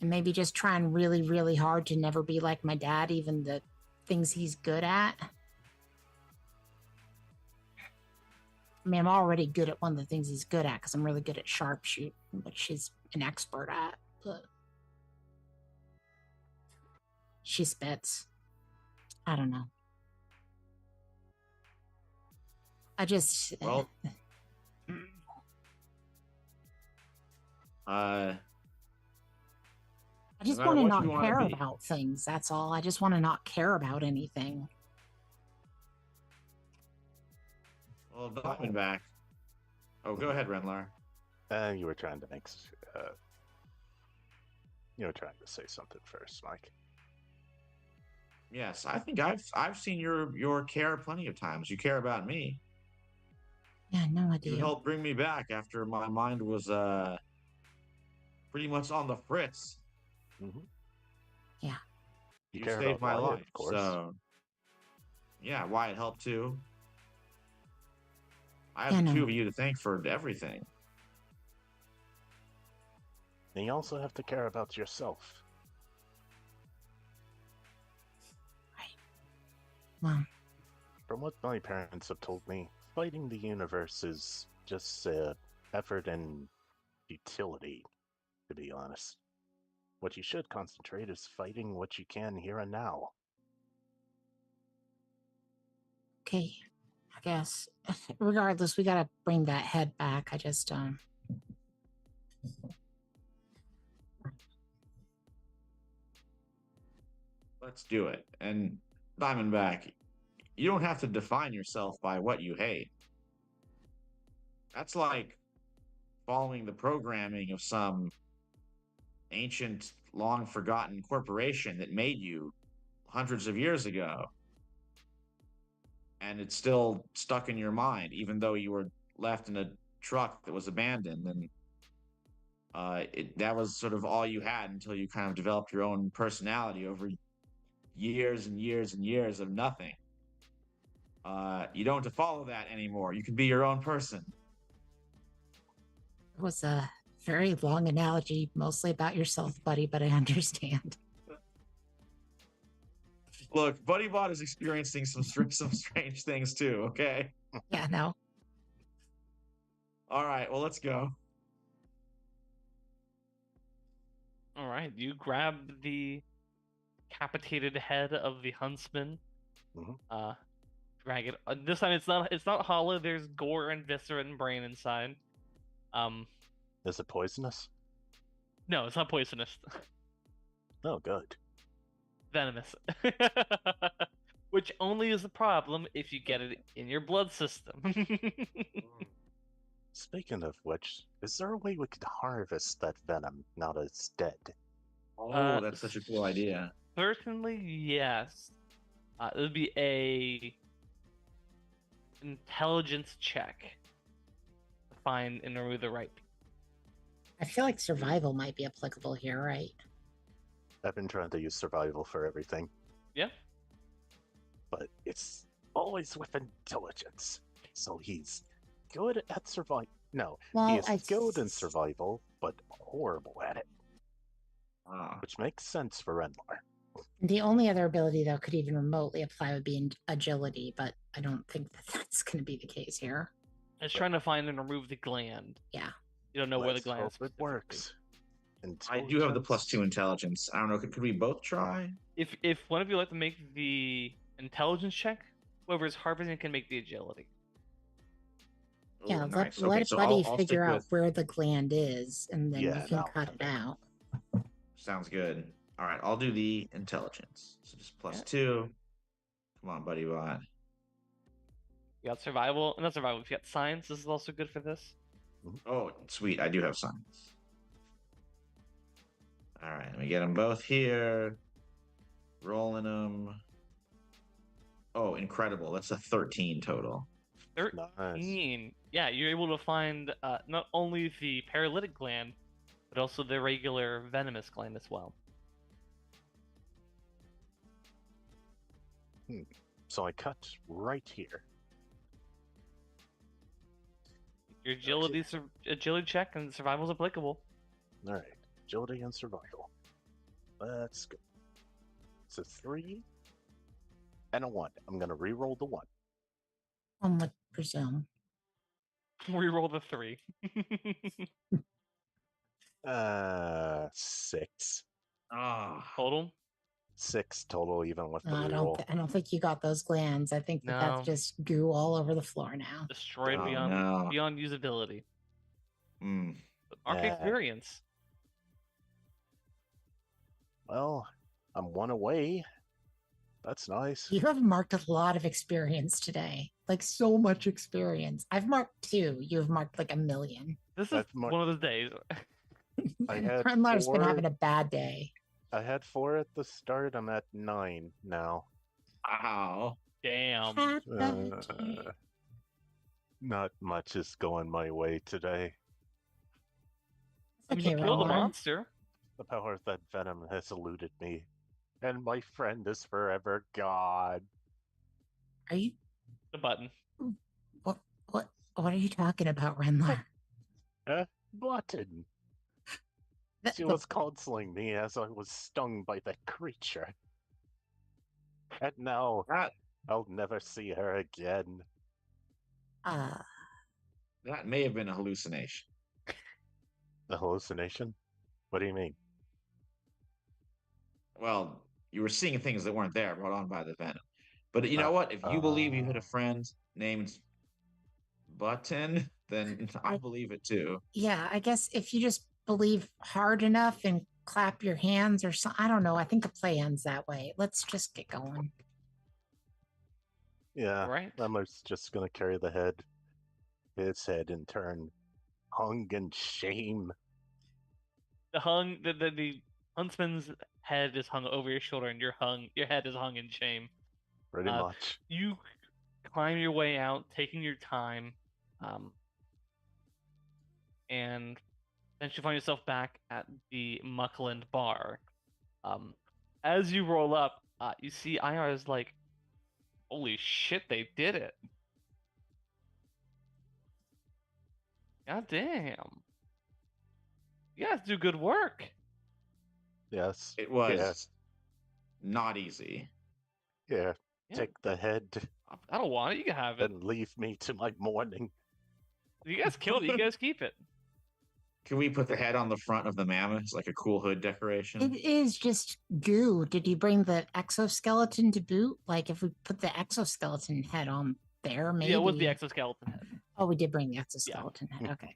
maybe just trying really, really hard to never be like my dad, even the things he's good at. I mean, I'm already good at one of the things he's good at because I'm really good at sharpshooting, which he's an expert at. But she spits. I don't know. I just. Well, I just no matter want to what you not wanna care be. about things. That's all. I just want to not care about anything. well, Diamondback, Oh, go ahead, Renlar. You were trying to make. You were trying to say something first, Mike. Yes, I think I've seen your care plenty of times. You care about me. Yeah, no You idea. helped bring me back after my mind was pretty much on the fritz. Mm-hmm. Yeah. You You care saved about my Wyatt, life, of course. so yeah, Wyatt helped too. I have Yeah, the no. two of you to thank for everything. And you also have to care about yourself. Well, From what my parents have told me, fighting the universe is just effort and utility, to be honest. What you should concentrate is fighting what you can here and now. okay. I guess. Regardless, we gotta bring that head back. I just Let's do it. And Diamondback, you don't have to define yourself by what you hate. That's like following the programming of some ancient, long forgotten corporation that made you hundreds of years ago. And it's still stuck in your mind, even though you were left in a truck that was abandoned. And that was sort of all you had until you kind of developed your own personality over years and years and years of nothing. You don't have to follow that anymore. You can be your own person. it was a very long analogy, mostly about yourself, buddy, but I understand. Look, BuddyBot is experiencing some strange things too. Okay. Yeah, no. All right. Well, let's go. All right, you grab the decapitated head of the huntsman. Mhm. Drag it. This time it's not hollow. There's gore and viscera and brain inside. Is it poisonous? No, it's not poisonous. Oh, good. Venomous. Which only is a problem if you get it in your blood system. Speaking of which, is there a way we could harvest that venom now that it's dead? Oh, that's such a cool idea. Certainly, yes. It would be a intelligence check to find and remove the right. I feel like survival might be applicable here, right? I've been trying to use survival for everything, Yeah. but it's always with intelligence. So he's good at survival. No, Well, he is good in survival, but horrible at it, Ah, which makes sense for Renlar. The only other ability that could even remotely apply would be agility, but I don't think that that's going to be the case here. It's trying to find and remove the gland. Yeah. You don't know where the Let's gland hope is. it works. I do have the Intelligence. +2 intelligence. I don't know. Could we both try? If one of you like to make the intelligence check, whoever is harvesting can make the agility. Yeah, Ooh, let, nice. Okay, let so Buddy I'll figure stick out with- where the gland is, and then Yeah, you can no, cut it okay. out. Sounds good. All right, I'll do the intelligence. So just +2. Come on, BuddyBot. You got survival, not survival. If you got science, this is also good for this. Oh, sweet. I do have science. All right, let me get them both here. Rolling them. Oh, incredible. That's a 13 total. 13. Yeah, you're able to find not only the paralytic gland, but also the regular venomous gland as well. So I cut right here. Your agility check and survival is applicable. All right, agility and survival. Let's go. It's a 3 and a 1. I'm gonna re-roll the 1. One would presume. Reroll the 3. 6. Ah, Total? 6 total, even with the I reroll. don't think you got those glands. I think that No. that's just goo all over the floor now. Destroyed Oh, beyond no. beyond usability. mm. But Arc Yeah. experience. Well, I'm 1 away. That's nice. You have marked a lot of experience today. like so much experience. I've marked 2. You've marked like 1,000,000. This is That's one of those days. I had Renlar's been 4. having a bad day. I had 4 at the start. I'm at 9 now. Wow. Damn. Had a bad day. Not much is going my way today. I mean, Okay, you killed a Renlar. monster. The power of that venom has eluded me, and my friend is forever gone. Are you The button. what are you talking about, Renlar? Button. That- She was counseling me as I was stung by that creature. And now That I'll never see her again. that may have been a hallucination. A hallucination? What do you mean? Well, you were seeing things that weren't there brought on by the venom. But you know what? If you believe you hit a friend named Button, then I believe it too. yeah, I guess if you just believe hard enough and clap your hands or something, I don't know. I think the play ends that way. Let's just get going. Yeah, Right. Remler's just gonna carry his head in turn, hung in shame. The huntsman's head is hung over your shoulder, and your head is hung in shame. Pretty much. You climb your way out, taking your time, and then you find yourself back at the Muckland bar. As you roll up, you see IR is like, "Holy shit, they did it! God damn! You guys do good work." Yes. It was Yeah. not easy. Here, Yeah. take the head I don't want it. You can have it. and leave me to my mourning. You guys killed it. You guys keep it. Can we put the head on the front of the mammoth? It's like a cool hood decoration. It is just goo. Did you bring the exoskeleton to boot? Like if we put the exoskeleton head on there, maybe. Yeah, it was the exoskeleton head. Oh, we did bring the exoskeleton head. Okay.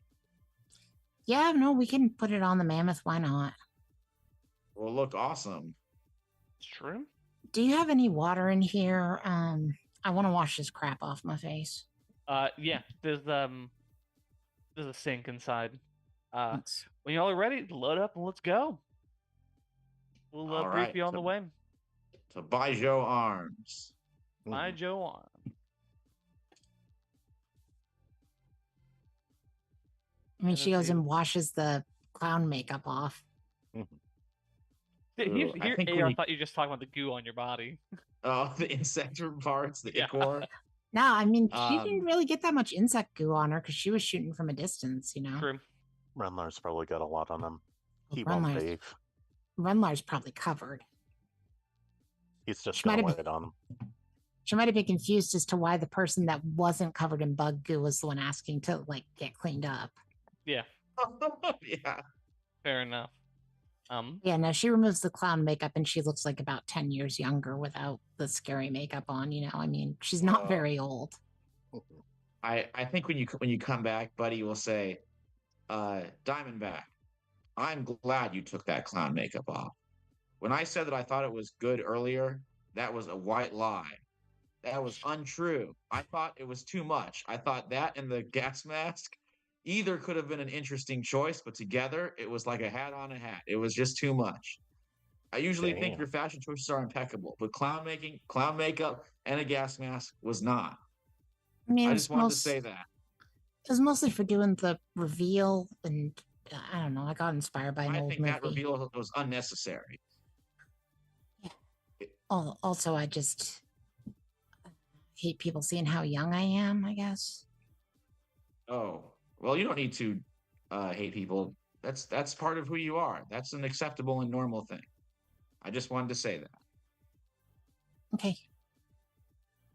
Yeah, no, we can put it on the mammoth. Why not? Will look awesome. It's true. Do you have any water in here? I want to wash this crap off my face. Yeah. There's a sink inside. Thanks. When y'all are ready, load up and let's go. We'll All brief right, you on the way. To Baijo Arms. Bye, Joe. On. I mean, And she let's goes see. and washes the clown makeup off. Here, I think when AR you- thought you were just talking about the goo on your body. Oh, the insect parts, the Yeah. ichor. No, I mean, she didn't Um, really get that much insect goo on her because she was shooting from a distance, you know? True. Renlar's probably got a lot on him. He Renlar's- won't bathe. Renlar's probably covered. He's just She gonna might have wait on him. She might have been confused as to why the person that wasn't covered in bug goo was the one asking to like get cleaned up. Yeah. yeah. Fair enough. Yeah, no, she removes the clown makeup and she looks like about 10 years younger without the scary makeup on, you know. I mean, she's not Oh. very old. I think when you come back, Buddy will say, Diamondback, I'm glad you took that clown makeup off. When I said that I thought it was good earlier, that was a white lie. That was untrue. I thought it was too much. I thought that and the gas mask either could have been an interesting choice, but together it was like a hat on a hat. It was just too much. I usually think Damn. your fashion choices are impeccable, but clown makeup, and a gas mask was not. I mean, I it just was wanted to say that. It was mostly for doing the reveal, and I don't know. I got inspired by an I old think movie. that reveal was unnecessary. Also, I just hate people seeing how young I am, I guess. Oh, well, you don't need to hate people. That's part of who you are. That's an acceptable and normal thing. I just wanted to say that. Okay.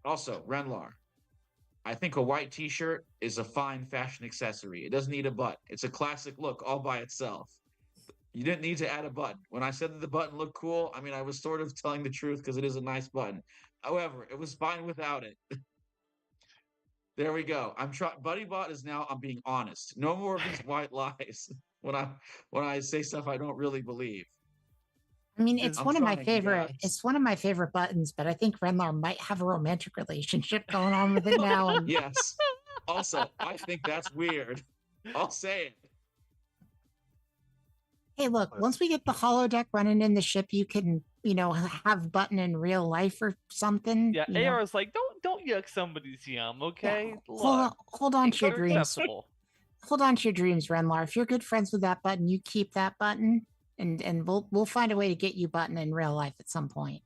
Also, Renlar, I think a white t-shirt is a fine fashion accessory. It doesn't need a button. It's a classic look all by itself. You didn't need to add a button. When I said that the button looked cool, I mean, I was sort of telling the truth because it is a nice button. However, it was fine without it. There we go. Buddy Bot is now, I'm being honest. No more of these white lies when I say stuff I don't really believe. I mean, it's I'm one of my trying to favorite. guess. It's one of my favorite buttons, but I think Renlar might have a romantic relationship going on with it now. And Yes. Also, I think that's weird. I'll say it. hey, look, once we get the holodeck running in the ship, you can, have button in real life or something. Yeah, you know. AR is like, don't yuck somebody's yum, okay? Hold on to your Things are dreams. acceptable. Hold on to your dreams, Renlar. If you're good friends with that button, you keep that button, and we'll find a way to get you button in real life at some point.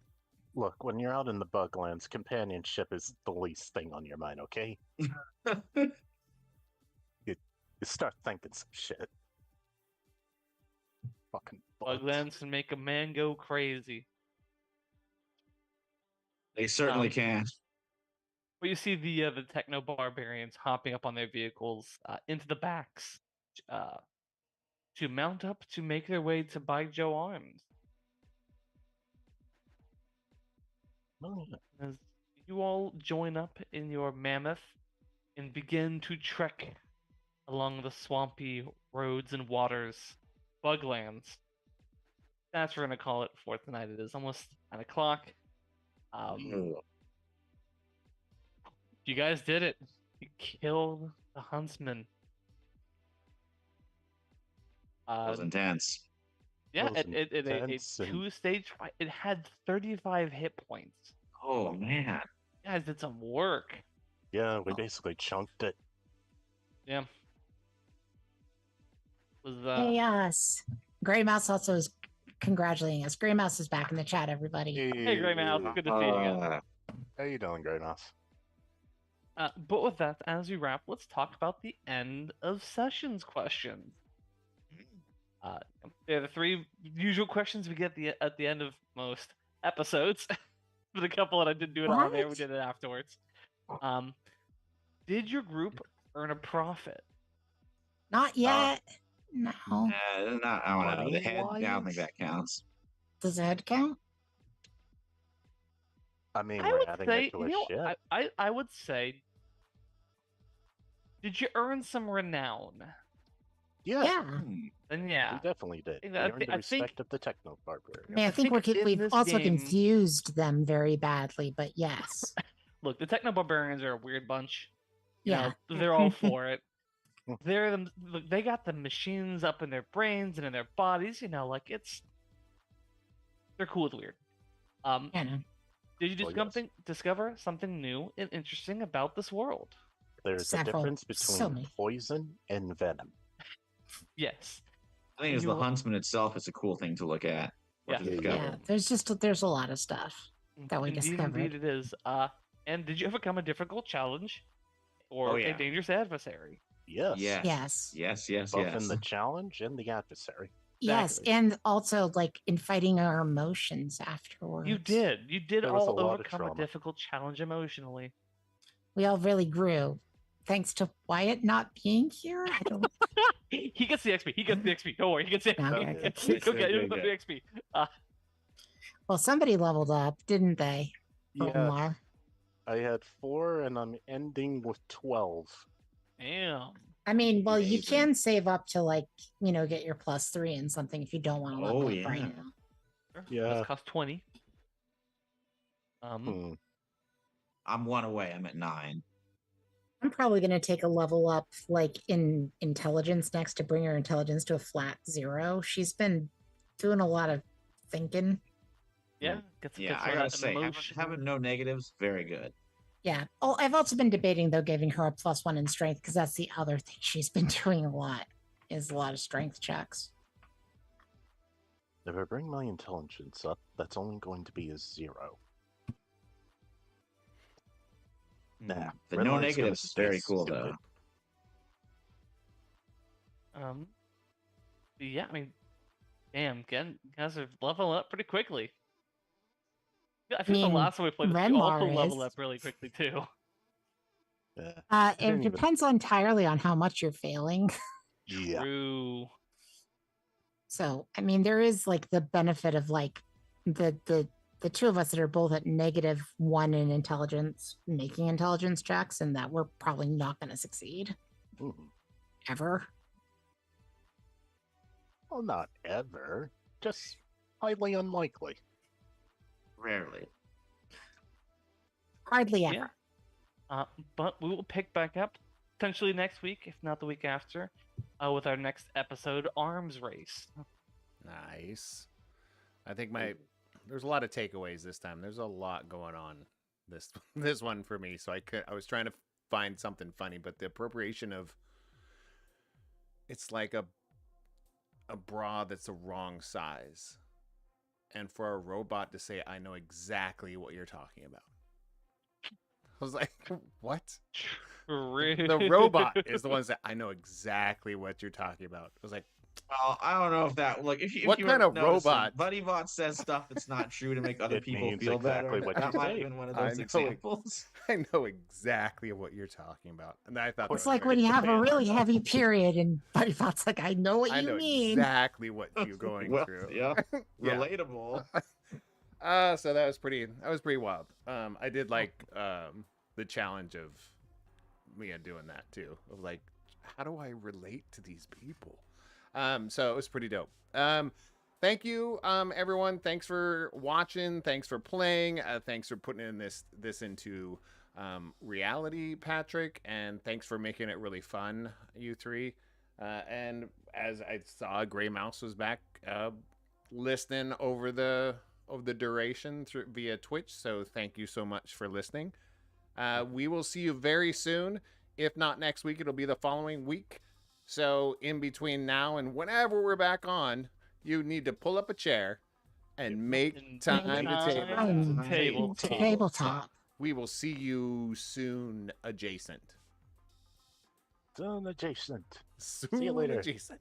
Look, when you're out in the Buglands, companionship is the least thing on your mind, okay? You start thinking some shit. Fucking bugs. Buglands can make a man go crazy. They certainly Um, can. But you see the techno barbarians hopping up on their vehicles into the backs to mount up to make their way to Baijiu Arms. Oh, yeah. As you all join up in your mammoth and begin to trek along the swampy roads and waters, Buglands. That's what we're gonna call it for tonight. It is almost 9 o'clock. You guys did it. You killed the huntsman. That was intense. Yeah, That was it a intense and- two-stage fight. It had 35 hit points. Oh man. You guys did some work. Yeah, we basically chunked it. Yeah. Was Hey, us. Gray Mouse also is congratulating us. Gray Mouse is back in the chat, everybody. Hey, Gray Mouse. Good to see you again. How you doing, Greymouse? But with that, as we wrap, let's talk about the end of sessions questions. They're the three usual questions we get at the end of most episodes. For the couple that I didn't do it on there, we What? did it afterwards. Did your group earn a profit? Not yet. No. Not, I don't know. The head, I don't Money-wise? think that counts. Does that count? I mean, I we're would adding say, it to a ship. I would say, did you earn some renown? Yeah, Yeah. Then yeah. we definitely did. I We thi- earned the I think- respect of the techno barbarian. I mean, I think think in we've this also game- confused them very badly, but yes. Look, the techno barbarians are a weird bunch. You Yeah. know, they're all for it. Look, they got the machines up in their brains and in their bodies. You know, like they're cool with weird. You know. Did you do Well, yes. discover something new and interesting about this world? There's a Several. difference So between many. poison and venom. Yes. I think it's You the will- huntsman itself is a cool thing to look at. or Yeah. to Yeah, discover. Yeah. There's a lot of stuff that we Indeed, discovered. indeed it is. And did you overcome a difficult challenge or Oh, a yeah. dangerous adversary? Yes. Yes. Yes. Both in the challenge and the adversary. Yes, Exactly. and also like in fighting our emotions afterwards. You did. You did There was a all lot of overcome a trauma. difficult challenge emotionally. We all really grew, thanks to Wyatt not being here. I don't. He gets the XP. He gets the XP. Don't worry. He gets the XP. Okay, okay. Go get Good, the good. XP. Well, somebody leveled up, didn't they? Yeah, Omar? I had 4 and I'm ending with 12. Damn. I mean, well, you Amazing. can save up to like get your +3 and something if you don't want to level Oh, up yeah. right now. Sure. Yeah. Those cost 20. Hmm. I'm 1 away. I'm at 9. I'm probably going to take a level up like in intelligence next to bring her intelligence to a flat 0. She's been doing a lot of thinking. Yeah. Gets Yeah, some I of gotta that say, emotion. having no negatives, very good. Yeah. Oh, I've also been debating though giving her a +1 in strength because that's the other thing she's been doing a lot is a lot of strength checks. If I bring my intelligence up, that's only going to be a 0. Nah. The red no line's gonna negatives is stay very cool stupid. though. Yeah, I mean, damn, you guys are leveling up pretty quickly. Yeah, I think the mean, last time we played this, we also Renmar leveled is. up really quickly too. Yeah. It didn't even- depends entirely on how much you're failing. Yeah. True. So, I mean, there is like the benefit of like the two of us that are both at -1 in intelligence, making intelligence checks, and that we're probably not going to succeed Mhm. ever. Well, not ever. Just highly unlikely. Rarely. Hardly ever. Yeah. But we will pick back up potentially next week, if not the week after, with our next episode, Arms Race. Nice. I think there's a lot of takeaways this time. There's a lot going on this one for me. So I was trying to find something funny, but the appropriation of it's like a bra that's the wrong size, and for a robot to say, "I know exactly what you're talking about." I was like, "What?" The robot is the one that I know exactly what you're talking about. I was like, Well, I don't know if that if What you kind were of noticing, robot? BuddyBot says stuff that's not true to make other It people means feel exactly better. what That you might say. have been one of I those know. examples. I know exactly what you're talking about, and I thought that It's was like when great. you have a Man. really heavy period and BuddyBot's like, I know what I you know mean. exactly what you're going Well, through. yeah, Yeah. relatable. So that was pretty wild. I did like the challenge of Mia doing that too. Of like, how do I relate to these people? So it was pretty dope. Thank you, everyone. Thanks for watching. Thanks for playing. Thanks for putting in this into reality, Patrick, and thanks for making it really fun, you three. And as I saw, Gray Mouse was back listening over the duration via Twitch. So thank you so much for listening. We will see you very soon. If not next week, it'll be the following week. So in between now and whenever we're back on, you need to pull up a chair and make time to Tabletop. We will see you soon, adjacent. Soon adjacent. Soon See you later. adjacent.